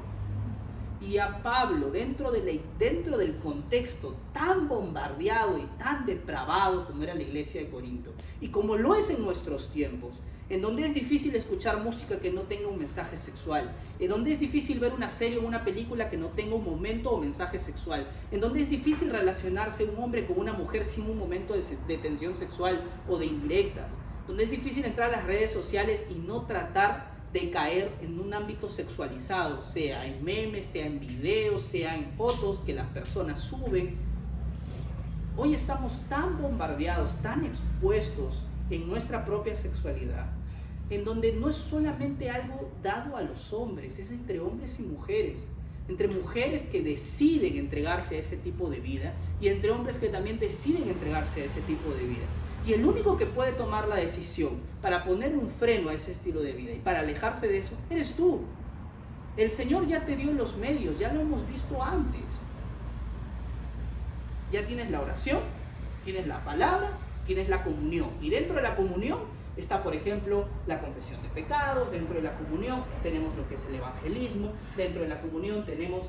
Y a Pablo, dentro del contexto tan bombardeado y tan depravado como era la iglesia de Corinto, y como lo es en nuestros tiempos, en donde es difícil escuchar música que no tenga un mensaje sexual, en donde es difícil ver una serie o una película que no tenga un momento o mensaje sexual, en donde es difícil relacionarse un hombre con una mujer sin un momento de tensión sexual o de indirectas, donde es difícil entrar a las redes sociales y no tratar de caer en un ámbito sexualizado, sea en memes, sea en videos, sea en fotos que las personas suben. Hoy estamos tan bombardeados, tan expuestos en nuestra propia sexualidad, en donde no es solamente algo dado a los hombres, es entre hombres y mujeres, entre mujeres que deciden entregarse a ese tipo de vida y entre hombres que también deciden entregarse a ese tipo de vida. Y el único que puede tomar la decisión para poner un freno a ese estilo de vida y para alejarse de eso, eres tú. El Señor ya te dio los medios, ya lo hemos visto antes. Ya tienes la oración, tienes la palabra, tienes la comunión. Y dentro de la comunión está, por ejemplo, la confesión de pecados. Dentro de la comunión tenemos lo que es el evangelismo. Dentro de la comunión tenemos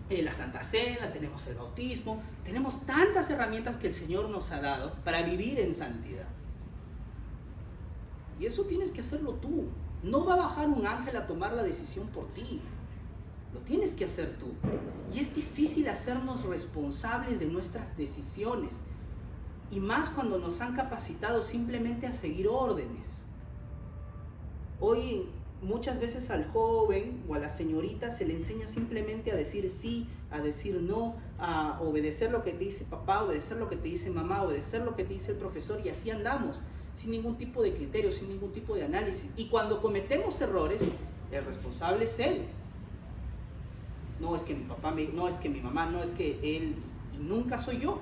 la Santa Cena, tenemos el bautismo, tenemos tantas herramientas que el Señor nos ha dado para vivir en santidad. Y eso tienes que hacerlo tú. No va a bajar un ángel a tomar la decisión por ti. Lo tienes que hacer tú. Y es difícil hacernos responsables de nuestras decisiones. Y más cuando nos han capacitado simplemente a seguir órdenes. Hoy muchas veces al joven o a la señorita se le enseña simplemente a decir sí, a decir no, a obedecer lo que te dice papá, obedecer lo que te dice mamá, obedecer lo que te dice el profesor, y así andamos, sin ningún tipo de criterio, sin ningún tipo de análisis. Y cuando cometemos errores, el responsable es él. No es que mi papá, no es que mi mamá, no es que él, y nunca soy yo.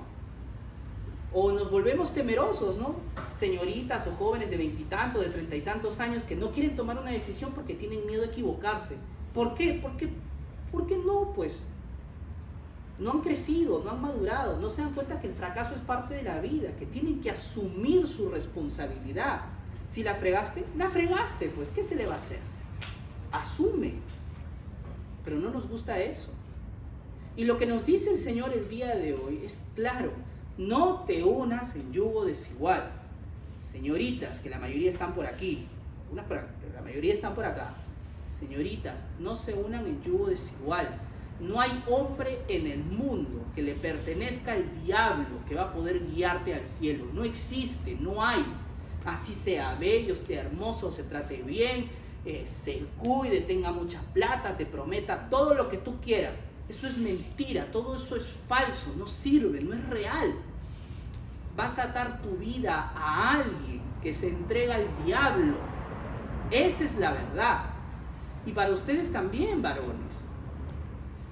O nos volvemos temerosos, ¿no? Señoritas o jóvenes de 20 y tantos, de 30 y tantos años que no quieren tomar una decisión porque tienen miedo a equivocarse. ¿Por qué? Porque no, pues. No han crecido, no han madurado, no se dan cuenta que el fracaso es parte de la vida, que tienen que asumir su responsabilidad. Si la fregaste, pues, ¿qué se le va a hacer? Asume. Pero no nos gusta eso. Y lo que nos dice el Señor el día de hoy es claro: no te unas en yugo desigual. Señoritas, que la mayoría están por aquí, la mayoría están por acá. Señoritas, no se unan en yugo desigual. No hay hombre en el mundo que le pertenezca al diablo que va a poder guiarte al cielo. No existe, no hay. Así sea bello, sea hermoso, se trate bien, se cuide, tenga mucha plata, te prometa todo lo que tú quieras. Eso es mentira, todo eso es falso, no sirve, no es real. Vas a atar tu vida a alguien que se entrega al diablo. Esa es la verdad. Y para ustedes también, varones.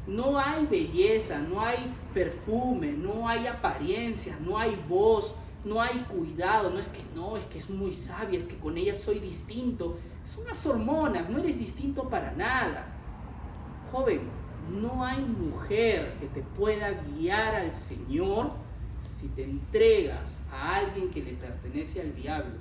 No hay belleza, no hay perfume, no hay apariencia, no hay voz, no hay cuidado. No, es que es muy sabia, es que con ella soy distinto. Son unas hormonas, no eres distinto para nada. Joven, no hay mujer que te pueda guiar al Señor si te entregas a alguien que le pertenece al diablo.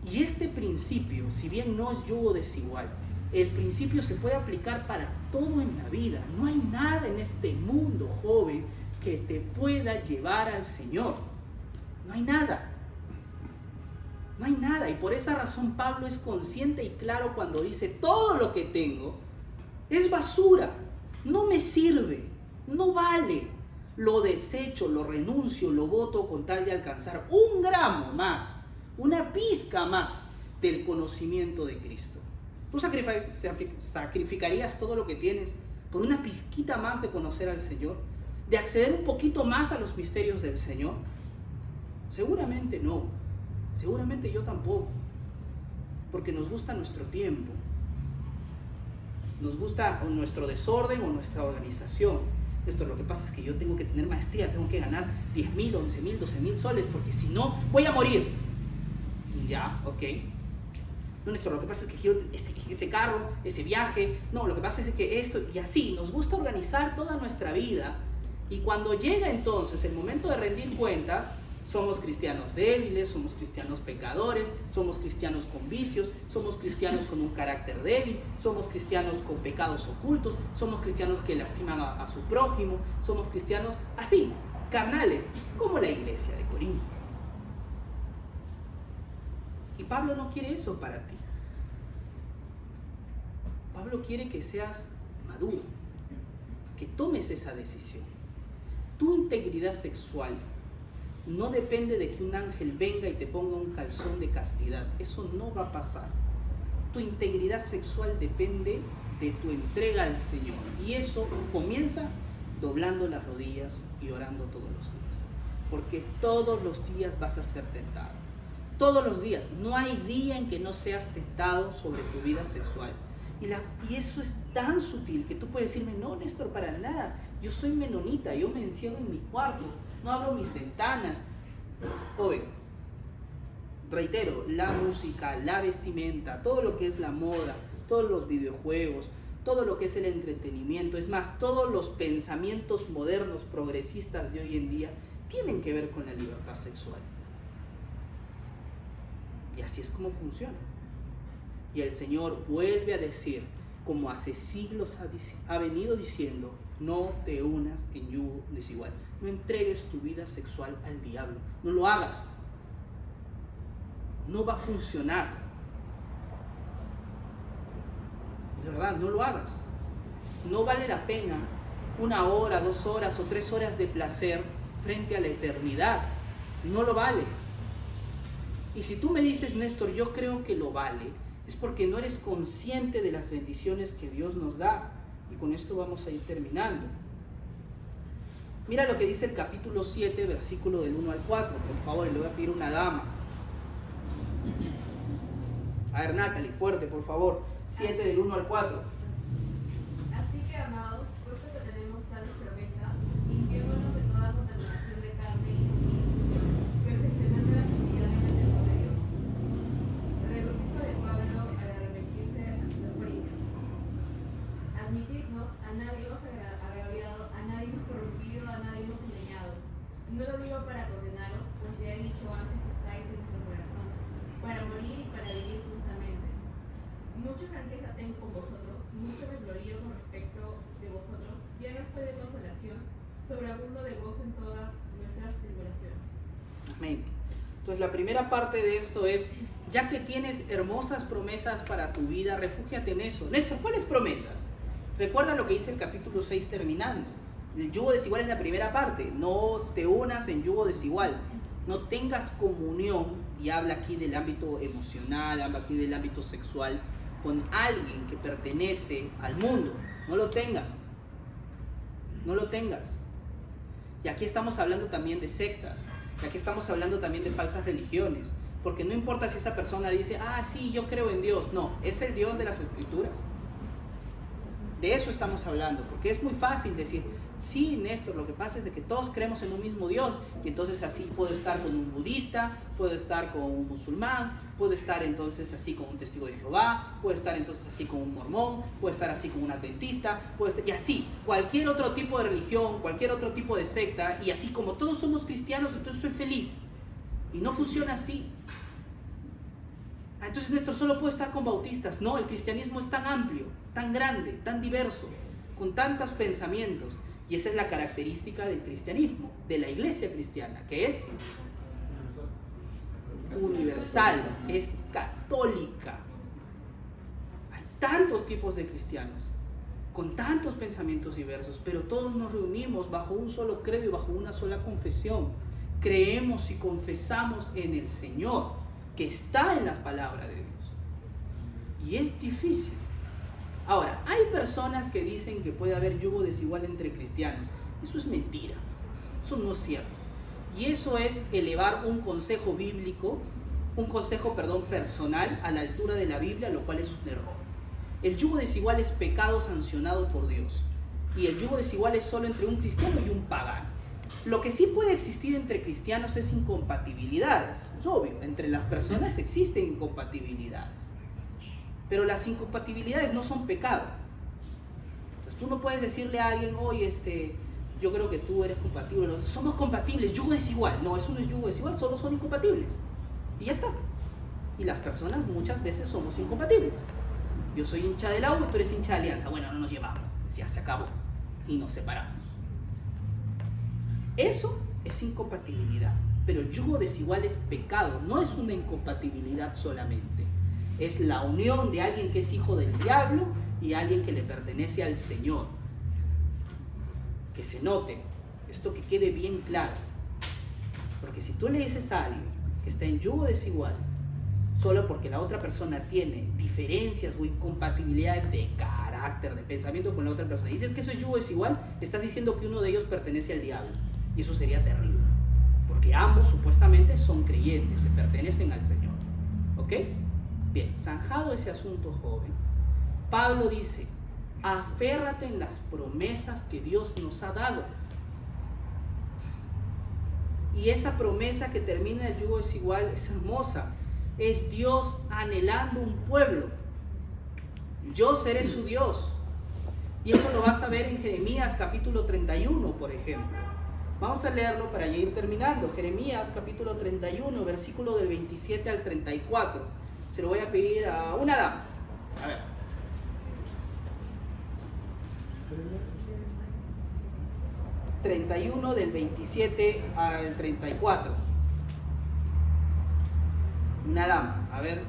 Y este principio, si bien no es yugo desigual, el principio se puede aplicar para todo en la vida. No hay nada en este mundo, joven, que te pueda llevar al Señor. No hay nada. No hay nada. Y por esa razón Pablo es consciente y claro cuando dice: todo lo que tengo es basura. No me sirve, no vale. Lo desecho, lo renuncio, lo boto con tal de alcanzar un gramo más, una pizca más del conocimiento de Cristo. ¿Tú sacrificarías todo lo que tienes por una pizquita más de conocer al Señor? ¿De acceder un poquito más a los misterios del Señor? Seguramente no. Seguramente yo tampoco. Porque nos gusta nuestro tiempo. Nos gusta nuestro desorden o nuestra organización. Lo que pasa es que yo tengo que tener maestría, tengo que ganar 10.000, 11.000, 12.000 soles, porque si no, voy a morir. Ya, ok. No, Néstor, lo que pasa es que quiero ese carro, ese viaje. No, lo que pasa es que esto, y así, nos gusta organizar toda nuestra vida. Y cuando llega entonces el momento de rendir cuentas, Somos cristianos débiles, somos cristianos pecadores, somos cristianos con vicios, somos cristianos con un carácter débil, somos cristianos con pecados ocultos, somos cristianos que lastiman a su prójimo, somos cristianos así, carnales, como la iglesia de Corinto. Y Pablo no quiere eso para ti. Pablo quiere que seas maduro, que tomes esa decisión. Tu integridad sexual no depende de que un ángel venga y te ponga un calzón de castidad. Eso no va a pasar. Tu integridad sexual depende de tu entrega al Señor. Y eso comienza doblando las rodillas y orando todos los días. Porque todos los días vas a ser tentado. Todos los días. No hay día en que no seas tentado sobre tu vida sexual. Y eso es tan sutil que tú puedes decirme, no, Néstor, para nada. Yo soy menonita, yo me encierro en mi cuarto, no abro mis ventanas. Joven, reitero, la música, la vestimenta, todo lo que es la moda, todos los videojuegos, todo lo que es el entretenimiento, es más, todos los pensamientos modernos, progresistas de hoy en día, tienen que ver con la libertad sexual. Y así es como funciona. Y el Señor vuelve a decir, como hace siglos ha venido diciendo, no te unas en yugo desigual. No entregues tu vida sexual al diablo. No lo hagas. No va a funcionar. De verdad, no lo hagas. No vale la pena 1 hora, 2 horas o 3 horas de placer frente a la eternidad. No lo vale. Y si tú me dices, Néstor, yo creo que lo vale, es porque no eres consciente de las bendiciones que Dios nos da. Y con esto vamos a ir terminando. Mira lo que dice el capítulo 7, versículo del 1 al 4. Por favor, le voy a pedir una dama. A ver, Natalie, fuerte, por favor. 7 del 1 al 4. Así que, amados, puesto que tenemos tales promesas, limpiémonos de toda contaminación de carne y espíritu, perfeccionando la santidad en el temor de Dios. Regocijo de Pablo al arrepentirse a los Corintios. Admitidnos, a nadie hemos agraviado, a nadie hemos corrompido, a nadie hemos engañado. No lo digo para condenaros, pues ya he dicho antes que estáis en nuestro corazón, para morir y para vivir juntamente. Mucho franqueza tengo con vosotros, mucho me glorío con respecto de vosotros, ya no estoy de consolación, sobreabundo de gozo en todas nuestras tribulaciones. Amén. Entonces la primera parte de esto es, ya que tienes hermosas promesas para tu vida, refúgiate en eso. Néstor, ¿cuáles promesas? Recuerda lo que dice el capítulo 6 terminando. El yugo desigual es la primera parte. No te unas en yugo desigual. No tengas comunión, y habla aquí del ámbito emocional, habla aquí del ámbito sexual, con alguien que pertenece al mundo. No lo tengas. No lo tengas. Y aquí estamos hablando también de sectas. Y aquí estamos hablando también de falsas religiones. Porque no importa si esa persona dice, ah, sí, yo creo en Dios. No, es el Dios de las Escrituras. De eso estamos hablando. Porque es muy fácil decir, sí, Néstor, lo que pasa es de que todos creemos en un mismo Dios. Y entonces así puedo estar con un budista, puedo estar con un musulmán, puedo estar entonces así con un testigo de Jehová, puedo estar entonces así con un mormón, puedo estar así con un adventista, y así, cualquier otro tipo de religión, cualquier otro tipo de secta, y así como todos somos cristianos, entonces soy feliz. Y no funciona así. Entonces, Néstor, solo puedo estar con bautistas. No, el cristianismo es tan amplio, tan grande, tan diverso, con tantos pensamientos. Y esa es la característica del cristianismo, de la iglesia cristiana, que es universal, es católica. Hay tantos tipos de cristianos, con tantos pensamientos diversos, pero todos nos reunimos bajo un solo credo y bajo una sola confesión. Creemos y confesamos en el Señor, que está en la palabra de Dios. Y es difícil. Ahora, hay personas que dicen que puede haber yugo desigual entre cristianos. Eso es mentira. Eso no es cierto. Y eso es elevar un consejo bíblico, personal a la altura de la Biblia, lo cual es un error. El yugo desigual es pecado sancionado por Dios. Y el yugo desigual es solo entre un cristiano y un pagano. Lo que sí puede existir entre cristianos es incompatibilidades. Es obvio, entre las personas existen incompatibilidades. Pero las incompatibilidades no son pecado. Entonces tú no puedes decirle a alguien, oye, yo creo que tú eres compatible, nosotros somos compatibles, yugo desigual. No, eso no es yugo desigual, solo son incompatibles. Y ya está. Y las personas muchas veces somos incompatibles. Yo soy hincha de la U y tú eres hincha de Alianza. Bueno, no nos llevamos, ya se acabó. Y nos separamos. Eso es incompatibilidad. Pero el yugo desigual es pecado, no es una incompatibilidad solamente. Es la unión de alguien que es hijo del diablo y alguien que le pertenece al Señor. Que se note, esto que quede bien claro. Porque si tú le dices a alguien que está en yugo desigual, solo porque la otra persona tiene diferencias o incompatibilidades de carácter, de pensamiento con la otra persona, y dices que eso es yugo desigual, estás diciendo que uno de ellos pertenece al diablo. Y eso sería terrible. Porque ambos supuestamente son creyentes, le pertenecen al Señor. ¿Ok? Bien, zanjado ese asunto, joven, Pablo dice, aférrate en las promesas que Dios nos ha dado. Y esa promesa que termina el yugo desigual es hermosa. Es Dios anhelando un pueblo. Yo seré su Dios. Y eso lo vas a ver en Jeremías capítulo 31, por ejemplo. Vamos a leerlo para ya ir terminando. Jeremías capítulo 31, versículo del 27 al 34. Se lo voy a pedir a una dama. A ver. ...31 del 27 al 34. Una dama, a ver.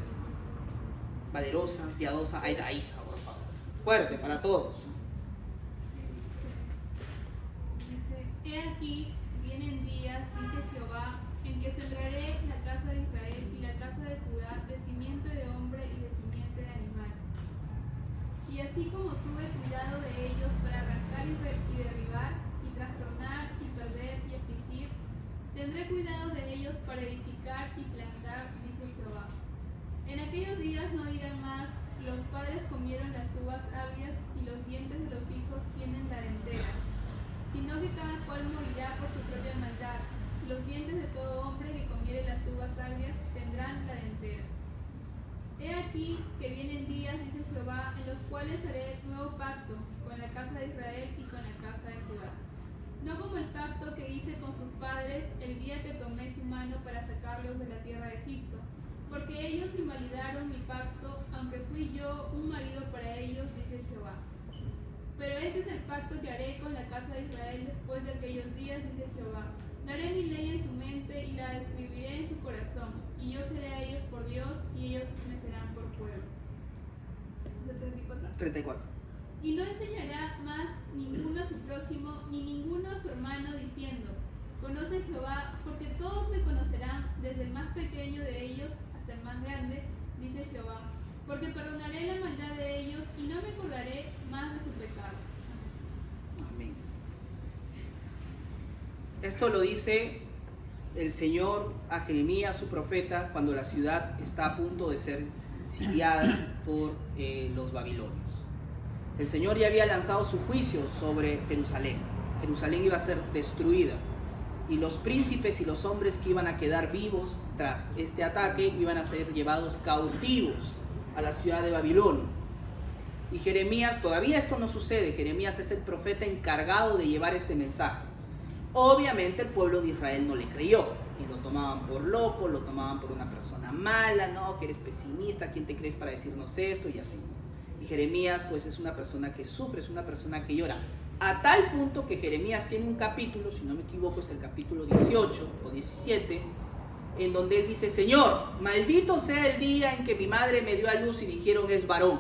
Valerosa, piadosa. Ahí está, Isa, por favor. Fuerte para todos. He aquí, vienen días, dice Jehová, en que sembraré la casa de Israel y la casa de Judá de simiente de hombre y de simiente de animal. Y así como tuve cuidado de ellos para arrancar y derribar, y trastornar, y perder, y afligir, tendré cuidado de ellos para edificar y plantar, dice Jehová. En aquellos días no dirán más, los padres comieron las uvas agrias y los dientes de los hijos tienen la dentera, sino que cada cual morirá por su propia maldad. Los dientes de todo hombre que comiere las uvas agrias tendrán la dentera. He aquí que vienen días, dice Jehová, en los cuales haré nuevo pacto con la casa de Israel y con la casa de Judá. No como el pacto que hice con sus padres el día que tomé su mano para sacarlos de la tierra de Egipto, porque ellos invalidaron mi pacto, aunque fui yo un marido para ellos, dice Jehová. Pero ese es el pacto que haré con la casa de Israel después de aquellos días, dice Jehová. Daré mi ley en su mente y la escribiré en su corazón, y yo seré a ellos por Dios, y ellos me serán por pueblo. 34. Y no enseñará más ninguno a su prójimo, ni ninguno a su hermano, diciendo, conoce Jehová, porque todos me conocerán, desde el más pequeño de ellos hasta el más grande, dice Jehová. Porque perdonaré la maldad de ellos y no me acordaré más de su pecado. Amén. Esto lo dice el Señor a Jeremías, su profeta, cuando la ciudad está a punto de ser sitiada por los babilonios. El Señor ya había lanzado su juicio sobre Jerusalén. Jerusalén iba a ser destruida. Y los príncipes y los hombres que iban a quedar vivos tras este ataque iban a ser llevados cautivos a la ciudad de Babilonia. Y Jeremías, todavía esto no sucede, Jeremías es el profeta encargado de llevar este mensaje. Obviamente el pueblo de Israel no le creyó y lo tomaban por loco, lo tomaban por una persona mala, no, que eres pesimista, ¿quién te crees para decirnos esto? Y así. Y Jeremías pues es una persona que sufre, es una persona que llora. A tal punto que Jeremías tiene un capítulo, si no me equivoco es el capítulo 18 o 17, en donde él dice, Señor, maldito sea el día en que mi madre me dio a luz y dijeron es varón.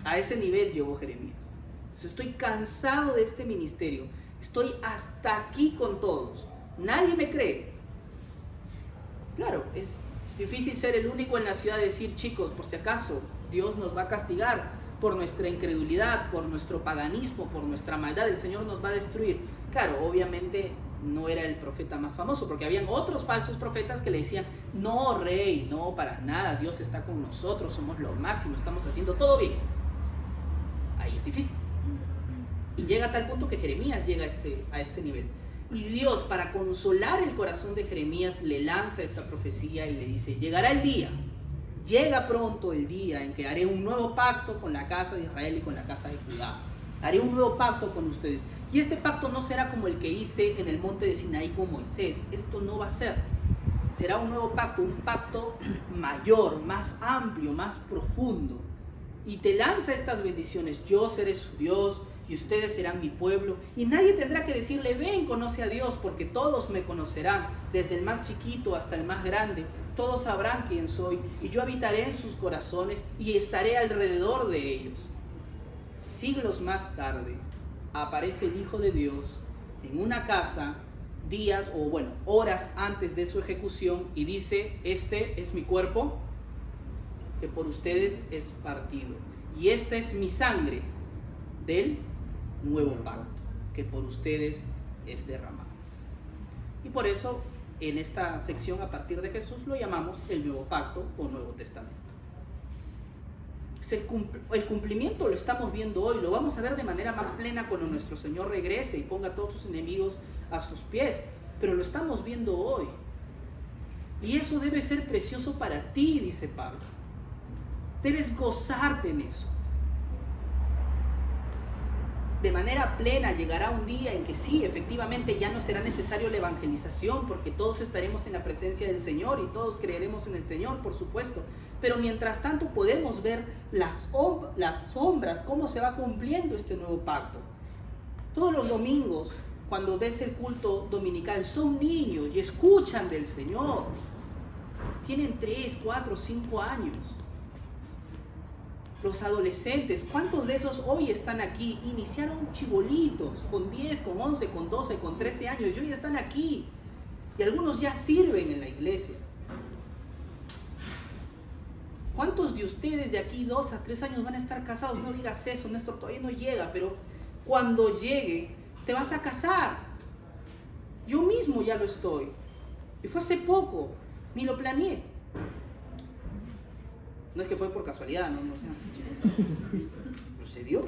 A ese nivel llegó Jeremías. Estoy cansado de este ministerio, estoy hasta aquí con todos, nadie me cree. Claro, es difícil ser el único en la ciudad de decir, chicos, por si acaso, Dios nos va a castigar por nuestra incredulidad, por nuestro paganismo, por nuestra maldad, el Señor nos va a destruir. Claro, obviamente no era el profeta más famoso, porque habían otros falsos profetas que le decían, no, rey, no, para nada, Dios está con nosotros, somos lo máximo, estamos haciendo todo bien. Ahí es difícil. Y llega a tal punto que Jeremías llega a este nivel. Y Dios, para consolar el corazón de Jeremías, le lanza esta profecía y le dice, llegará el día, llega pronto el día en que haré un nuevo pacto con la casa de Israel y con la casa de Judá. Haré un nuevo pacto con ustedes. Y este pacto no será como el que hice en el monte de Sinaí con Moisés. Esto no va a ser. Será un nuevo pacto, un pacto mayor, más amplio, más profundo. Y te lanza estas bendiciones. Yo seré su Dios y ustedes serán mi pueblo. Y nadie tendrá que decirle, ven, conoce a Dios, porque todos me conocerán, desde el más chiquito hasta el más grande. Todos sabrán quién soy y yo habitaré en sus corazones y estaré alrededor de ellos. Siglos más tarde aparece el Hijo de Dios en una casa, horas antes de su ejecución, y dice, este es mi cuerpo que por ustedes es partido, y esta es mi sangre del nuevo pacto que por ustedes es derramado. Y por eso en esta sección, a partir de Jesús, lo llamamos el Nuevo Pacto o Nuevo Testamento. El cumplimiento lo estamos viendo hoy, lo vamos a ver de manera más plena cuando nuestro Señor regrese y ponga a todos sus enemigos a sus pies, pero lo estamos viendo hoy. Y eso debe ser precioso para ti, dice Pablo. Debes gozarte en eso. De manera plena llegará un día en que sí, efectivamente ya no será necesario la evangelización, porque todos estaremos en la presencia del Señor y todos creeremos en el Señor, por supuesto. Pero mientras tanto podemos ver las sombras, cómo se va cumpliendo este nuevo pacto. Todos los domingos, cuando ves el culto dominical, son niños y escuchan del Señor. Tienen 3, 4, 5 años. Los adolescentes, ¿cuántos de esos hoy están aquí? Iniciaron chibolitos, con 10, con 11, con 12, con 13 años, y hoy están aquí. Y algunos ya sirven en la iglesia. ¿Cuántos de ustedes de aquí 2 a 3 años van a estar casados? No digas eso, Néstor, todavía no llega, pero cuando llegue, te vas a casar. Yo mismo ya lo estoy. Y fue hace poco, ni lo planeé. No es que fue por casualidad, no sé. Sucedió.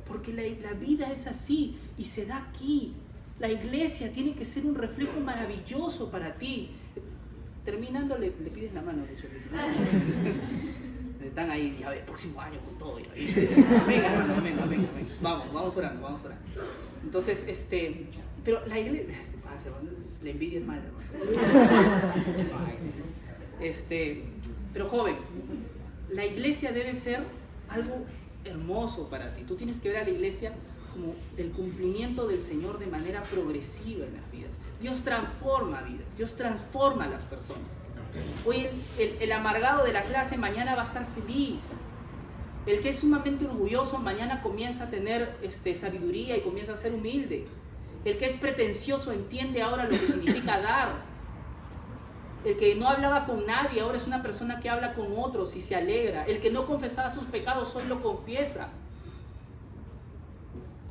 Porque la vida es así y se da aquí. La iglesia tiene que ser un reflejo maravilloso para ti. Terminando, le pides la mano, de hecho. Están ahí, ya ves, próximo año con todo. Ya ves. Venga, hermano, venga. Vamos orando. Entonces, pero la iglesia, la envidia es mala, hermano. Pero joven, la iglesia debe ser algo hermoso para ti. Tú tienes que ver a la iglesia como el cumplimiento del Señor de manera progresiva en las vidas. Dios transforma vidas, Dios transforma a las personas. Hoy el amargado de la clase mañana va a estar feliz. El que es sumamente orgulloso mañana comienza a tener sabiduría y comienza a ser humilde. El que es pretencioso entiende ahora lo que significa dar. El que no hablaba con nadie ahora es una persona que habla con otros y se alegra. El que no confesaba sus pecados hoy lo confiesa.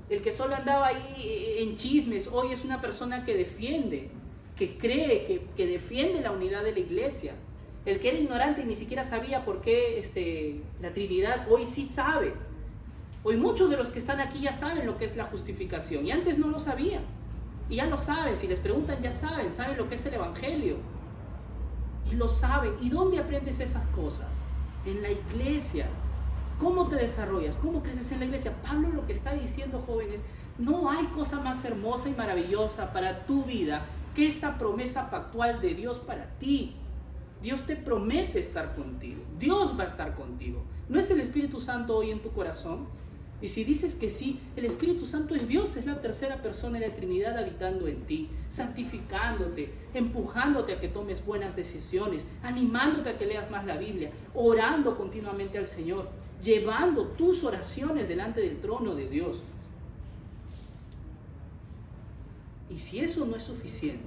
El que solo andaba ahí en chismes hoy es una persona que defiende, que cree, que defiende la unidad de la iglesia. El que era ignorante y ni siquiera sabía por qué la Trinidad, hoy sí sabe. Hoy muchos de los que están aquí ya saben lo que es la justificación y antes no lo sabían. Y ya lo saben, si les preguntan ya saben lo que es el Evangelio. Y lo saben. ¿Y dónde aprendes esas cosas? En la iglesia. ¿Cómo te desarrollas? ¿Cómo creces en la iglesia? Pablo lo que está diciendo, jóvenes, no hay cosa más hermosa y maravillosa para tu vida que esta promesa pactual de Dios para ti. Dios te promete estar contigo. Dios va a estar contigo. ¿No es el Espíritu Santo hoy en tu corazón? Y si dices que sí, el Espíritu Santo es Dios, es la tercera persona de la Trinidad habitando en ti, santificándote, empujándote a que tomes buenas decisiones, animándote a que leas más la Biblia, orando continuamente al Señor, llevando tus oraciones delante del trono de Dios. Y si eso no es suficiente,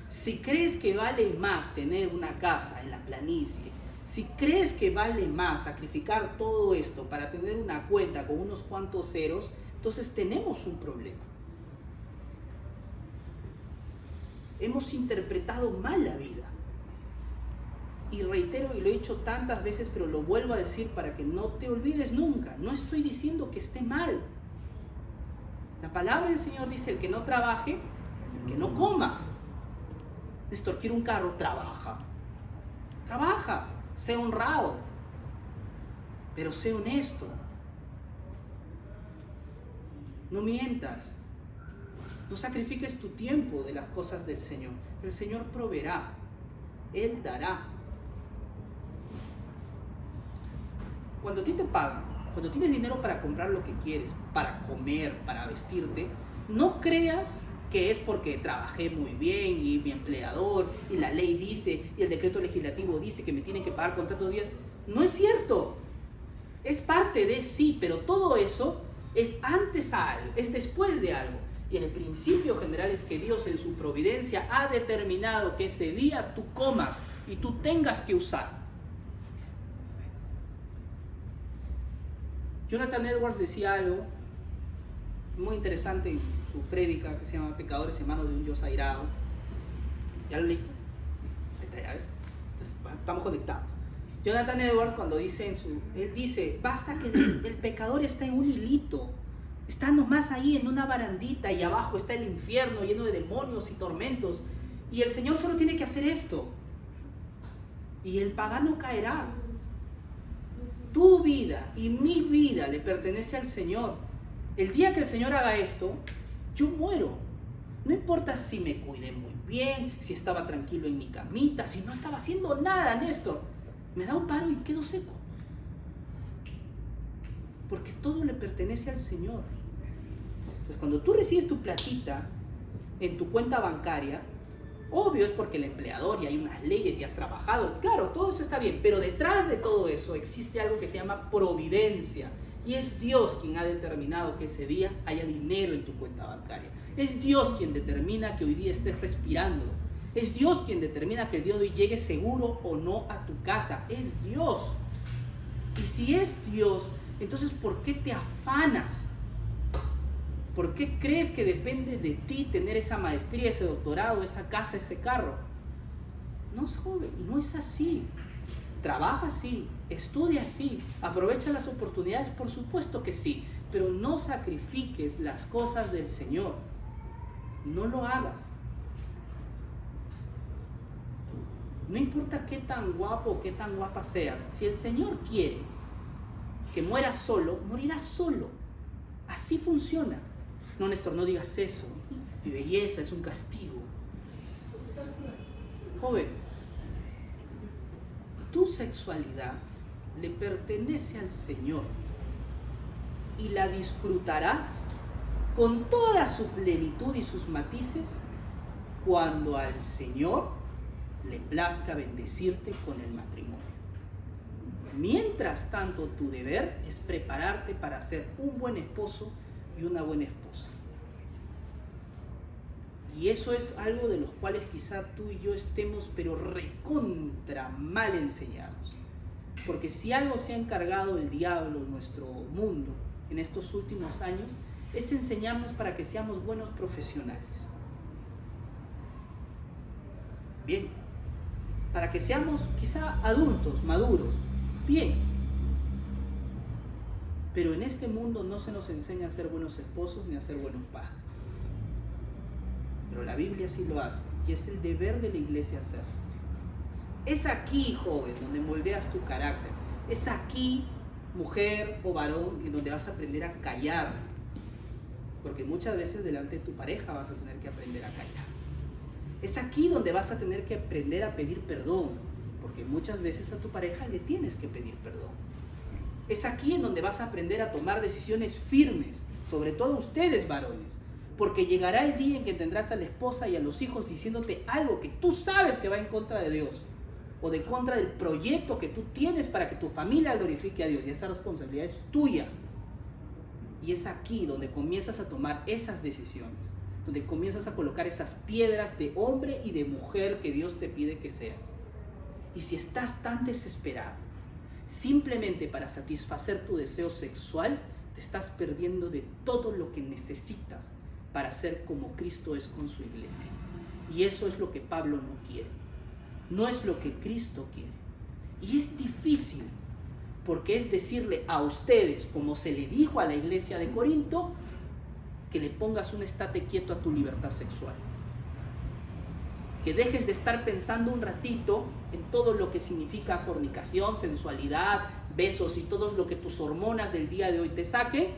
si crees que vale más tener una casa en la planicie, si crees que vale más sacrificar todo esto para tener una cuenta con unos cuantos ceros, entonces tenemos un problema. Hemos interpretado mal la vida. Y reitero, y lo he dicho tantas veces, pero lo vuelvo a decir para que no te olvides nunca. No estoy diciendo que esté mal. La palabra del Señor dice, el que no trabaje, el que no coma. Néstor, quiero un carro, trabaja. Sé honrado. Pero sé honesto. No mientas. No sacrifiques tu tiempo de las cosas del Señor. El Señor proveerá. Él dará. Cuando a ti te pagan, cuando tienes dinero para comprar lo que quieres, para comer, para vestirte, no creas que es porque trabajé muy bien y mi empleador y la ley dice y el decreto legislativo dice que me tienen que pagar con tantos días. No es cierto. Es parte de sí, pero todo eso es antes a algo, es después de algo. Y el principio general es que Dios en su providencia ha determinado que ese día tú comas y tú tengas que usar. Jonathan Edwards decía algo muy interesante en su prédica que se llama Pecadores en manos de un Dios airado. ¿Ya lo leíste? Ahí está, ya ves. Entonces, estamos conectados. Jonathan Edwards cuando dice él dice, basta que el pecador está en un hilito, está nomás ahí en una barandita y abajo está el infierno lleno de demonios y tormentos y el Señor solo tiene que hacer esto y el pagano caerá. Tu vida y mi vida le pertenece al Señor. El día que el Señor haga esto, yo muero. No importa si me cuidé muy bien, si estaba tranquilo en mi camita, si no estaba haciendo nada, Néstor. Me da un paro y quedo seco. Porque todo le pertenece al Señor. Entonces, cuando tú recibes tu platita en tu cuenta bancaria, obvio es porque el empleador y hay unas leyes y has trabajado. Claro, todo eso está bien. Pero detrás de todo eso existe algo que se llama providencia. Y es Dios quien ha determinado que ese día haya dinero en tu cuenta bancaria. Es Dios quien determina que hoy día estés respirando. Es Dios quien determina que el día de hoy llegue seguro o no a tu casa. Es Dios. Y si es Dios, entonces ¿por qué te afanas? ¿Por qué crees que depende de ti tener esa maestría, ese doctorado, esa casa, ese carro? No es joven, no es así. Trabaja así, estudia así, aprovecha las oportunidades, por supuesto que sí, pero no sacrifiques las cosas del Señor. No lo hagas. No importa qué tan guapo o qué tan guapa seas, si el Señor quiere que mueras solo, morirás solo. Así funciona. No, Néstor, no digas eso. Mi belleza es un castigo. Joven, tu sexualidad le pertenece al Señor y la disfrutarás con toda su plenitud y sus matices cuando al Señor le plazca bendecirte con el matrimonio. Mientras tanto, tu deber es prepararte para ser un buen esposo y una buena esposa. Y eso es algo de los cuales quizá tú y yo estemos pero recontra mal enseñados. Porque si algo se ha encargado el diablo en nuestro mundo en estos últimos años, es enseñarnos para que seamos buenos profesionales. Bien, para que seamos quizá adultos, maduros, bien. Pero en este mundo no se nos enseña a ser buenos esposos ni a ser buenos padres. Pero la Biblia sí lo hace y es el deber de la iglesia hacerlo. Es aquí, joven, donde moldeas tu carácter. Es aquí, mujer o varón, en donde vas a aprender a callar. Porque muchas veces delante de tu pareja vas a tener que aprender a callar. Es aquí donde vas a tener que aprender a pedir perdón. Porque muchas veces a tu pareja le tienes que pedir perdón. Es aquí en donde vas a aprender a tomar decisiones firmes, sobre todo ustedes varones, porque llegará el día en que tendrás a la esposa y a los hijos diciéndote algo que tú sabes que va en contra de Dios o de contra del proyecto que tú tienes para que tu familia glorifique a Dios, y esa responsabilidad es tuya. Y es aquí donde comienzas a tomar esas decisiones, donde comienzas a colocar esas piedras de hombre y de mujer que Dios te pide que seas. Y si estás tan desesperado simplemente para satisfacer tu deseo sexual, te estás perdiendo de todo lo que necesitas para ser como Cristo es con su iglesia. Y eso es lo que Pablo no quiere. No es lo que Cristo quiere. Y es difícil, porque es decirle a ustedes, como se le dijo a la iglesia de Corinto, que le pongas un estate quieto a tu libertad sexual. Que dejes de estar pensando un ratito en todo lo que significa fornicación, sensualidad, besos y todo lo que tus hormonas del día de hoy te saque,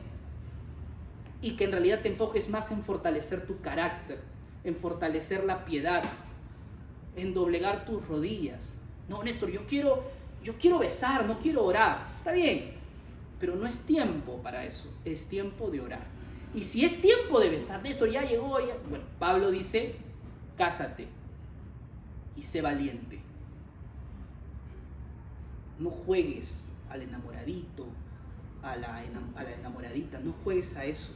y que en realidad te enfoques más en fortalecer tu carácter, en fortalecer la piedad, en doblegar tus rodillas. No, Néstor, yo quiero besar, no quiero orar. Está bien, pero no es tiempo para eso, es tiempo de orar. Y si es tiempo de besar, Néstor, ya llegó, ya... Bueno, Pablo dice, cásate y sé valiente. No juegues al enamoradito, a la enamoradita, no juegues a eso.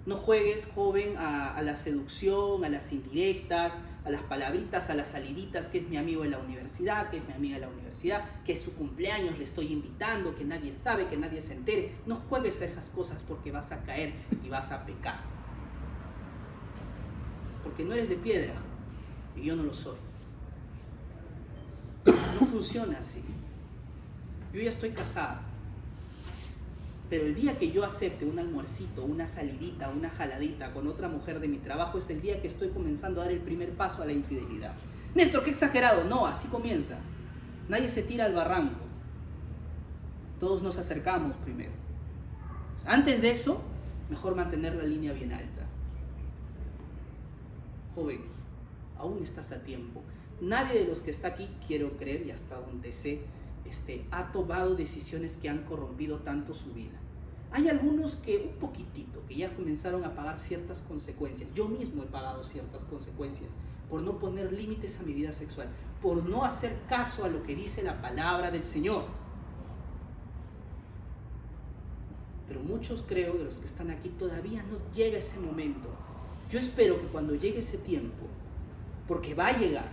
No juegues, joven, a la seducción, a las indirectas, a las palabritas, a las saliditas, que es mi amigo de la universidad, que es mi amiga de la universidad, que es su cumpleaños, le estoy invitando, que nadie sabe, que nadie se entere. No juegues a esas cosas porque vas a caer y vas a pecar. Porque no eres de piedra y yo no lo soy. No funciona así. Yo ya estoy casada. Pero el día que yo acepte un almuercito, una salidita, una jaladita con otra mujer de mi trabajo es el día que estoy comenzando a dar el primer paso a la infidelidad. Néstor, qué exagerado. No, así comienza. Nadie se tira al barranco. Todos nos acercamos primero. Antes de eso, mejor mantener la línea bien alta. Joven, aún estás a tiempo. Nadie de los que está aquí, quiero creer, y hasta donde sé, ha tomado decisiones que han corrompido tanto su vida. Hay algunos que un poquitito, que ya comenzaron a pagar ciertas consecuencias. Yo mismo he pagado ciertas consecuencias por no poner límites a mi vida sexual, por no hacer caso a lo que dice la palabra del Señor. Pero muchos, creo, de los que están aquí, todavía no llega ese momento. Yo espero que cuando llegue ese tiempo, porque va a llegar,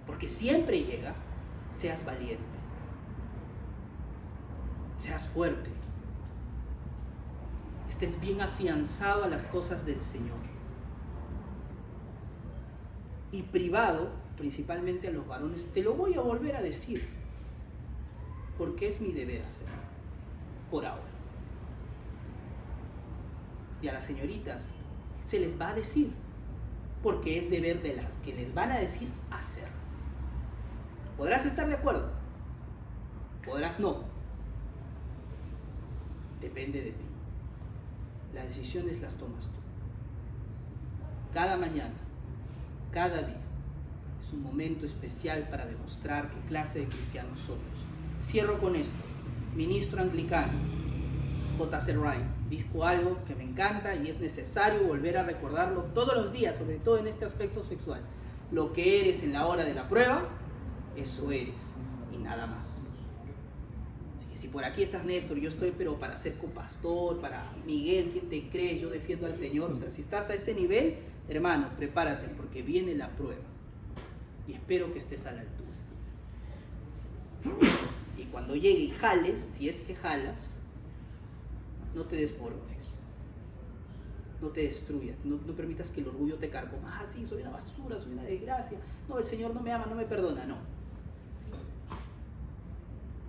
porque siempre llega, seas valiente. Seas fuerte, estés bien afianzado a las cosas del Señor. Y privado, principalmente a los varones, te lo voy a volver a decir, porque es mi deber hacerlo, por ahora. Y a las señoritas se les va a decir, porque es deber de las que les van a decir hacerlo. Podrás estar de acuerdo, podrás no. Depende de ti. Las decisiones las tomas tú. Cada mañana, cada día, es un momento especial para demostrar qué clase de cristianos somos. Cierro con esto. Ministro anglicano, J.C. Ryle, dijo algo que me encanta y es necesario volver a recordarlo todos los días, sobre todo en este aspecto sexual. Lo que eres en la hora de la prueba, eso eres y nada más. Si por aquí estás, Néstor, yo estoy pero para ser copastor, para Miguel, ¿quién te crees? Yo defiendo al Señor. O sea, si estás a ese nivel, hermano, prepárate porque viene la prueba. Y espero que estés a la altura. Y cuando llegue y jales, si es que jalas, no te desmorones. No te destruyas. No permitas que el orgullo te carcoma. Ah, sí, soy una basura, soy una desgracia. No, el Señor no me ama, no me perdona. No.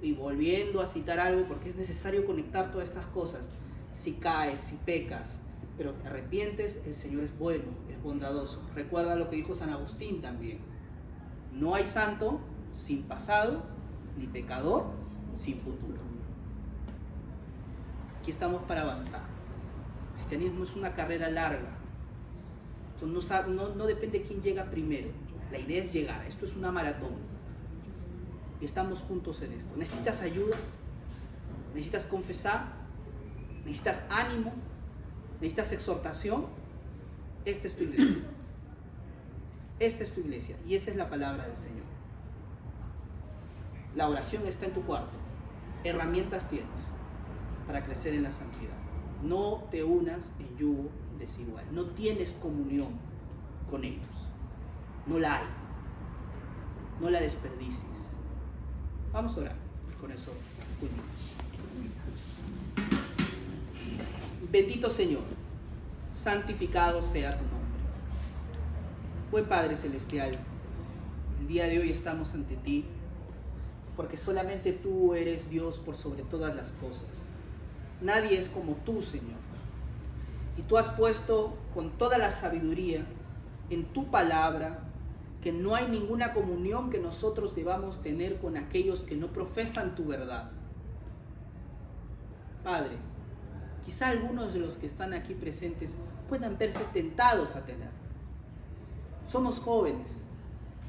Y volviendo a citar algo, porque es necesario conectar todas estas cosas. Si caes, si pecas, pero te arrepientes, el Señor es bueno, es bondadoso. Recuerda lo que dijo San Agustín también. No hay santo sin pasado, ni pecador sin futuro. Aquí estamos para avanzar. El cristianismo es una carrera larga. Entonces no depende de quién llega primero. La idea es llegar. Esto es una maratón. Y estamos juntos en esto. ¿Necesitas ayuda? ¿Necesitas confesar? ¿Necesitas ánimo? ¿Necesitas exhortación? Esta es tu iglesia. Esta es tu iglesia. Y esa es la palabra del Señor. La oración está en tu cuarto. Herramientas tienes para crecer en la santidad. No te unas en yugo desigual. No tienes comunión con ellos. No la hay. No la desperdicies. Vamos a orar. Con eso culminamos. Bendito Señor, santificado sea tu nombre. Buen Padre Celestial, el día de hoy estamos ante ti porque solamente tú eres Dios por sobre todas las cosas. Nadie es como tú, Señor. Y tú has puesto con toda la sabiduría en tu palabra que no hay ninguna comunión que nosotros debamos tener con aquellos que no profesan tu verdad. Padre, quizá algunos de los que están aquí presentes puedan verse tentados a tener. Somos jóvenes,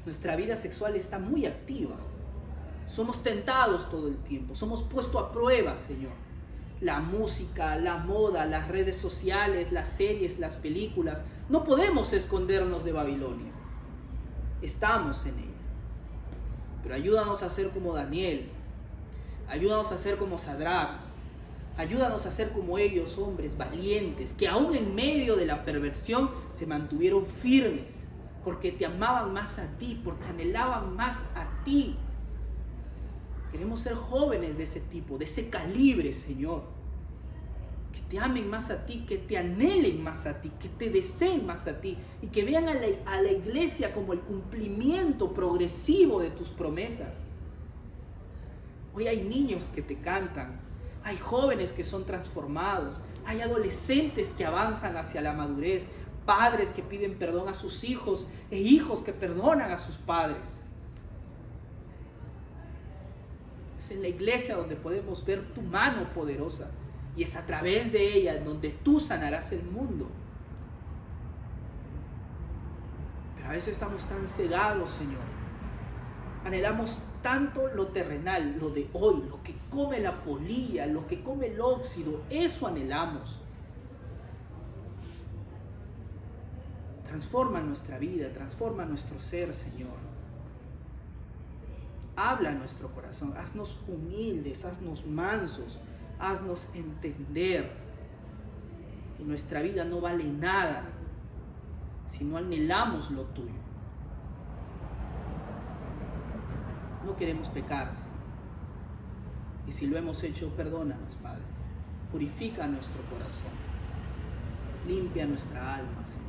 nuestra vida sexual está muy activa. Somos tentados todo el tiempo, somos puestos a prueba, Señor. La música, la moda, las redes sociales, las series, las películas, no podemos escondernos de Babilonia. Estamos en ella. Pero ayúdanos a ser como Daniel, ayúdanos a ser como Sadrach, ayúdanos a ser como ellos, hombres valientes, que aún en medio de la perversión se mantuvieron firmes, porque te amaban más a ti, porque anhelaban más a ti. Queremos ser jóvenes de ese tipo, de ese calibre, Señor. Que te amen más a ti, que te anhelen más a ti, que te deseen más a ti y que vean a la iglesia como el cumplimiento progresivo de tus promesas. Hoy hay niños que te cantan, hay jóvenes que son transformados, hay adolescentes que avanzan hacia la madurez, padres que piden perdón a sus hijos e hijos que perdonan a sus padres. Es en la iglesia donde podemos ver tu mano poderosa y es a través de ella donde tú sanarás el mundo. Pero a veces estamos tan cegados, Señor. Anhelamos tanto lo terrenal, lo de hoy, lo que come la polilla, lo que come el óxido, eso anhelamos. Transforma nuestra vida, transforma nuestro ser, Señor. Habla a nuestro corazón, haznos humildes, haznos mansos, haznos entender que nuestra vida no vale nada si no anhelamos lo tuyo. No queremos pecar, Señor. Y si lo hemos hecho, perdónanos, Padre. Purifica nuestro corazón. Limpia nuestra alma, Señor.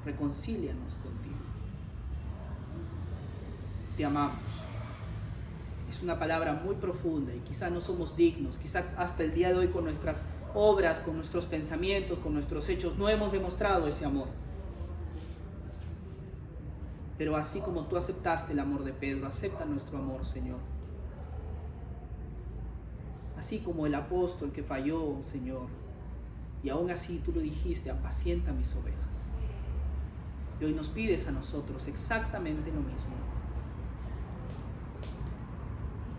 Reconcílianos contigo. Te amamos. Es una palabra muy profunda y quizá no somos dignos, quizá hasta el día de hoy con nuestras obras, con nuestros pensamientos, con nuestros hechos, no hemos demostrado ese amor. Pero así como tú aceptaste el amor de Pedro, acepta nuestro amor, Señor. Así como el apóstol que falló, Señor, y aún así tú lo dijiste, apacienta mis ovejas. Y hoy nos pides a nosotros exactamente lo mismo.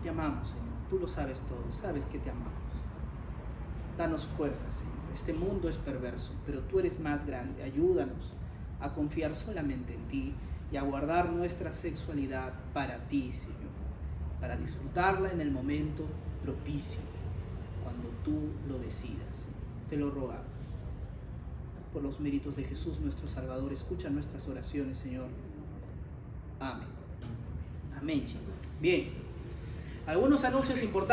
Te amamos, Señor. Tú lo sabes todo. Sabes que te amamos. Danos fuerza, Señor. Este mundo es perverso, pero tú eres más grande. Ayúdanos a confiar solamente en ti y a guardar nuestra sexualidad para ti, Señor. Para disfrutarla en el momento propicio, cuando tú lo decidas. Te lo rogamos. Por los méritos de Jesús, nuestro Salvador, escucha nuestras oraciones, Señor. Amén. Amén, chicos. Bien. Algunos anuncios importantes.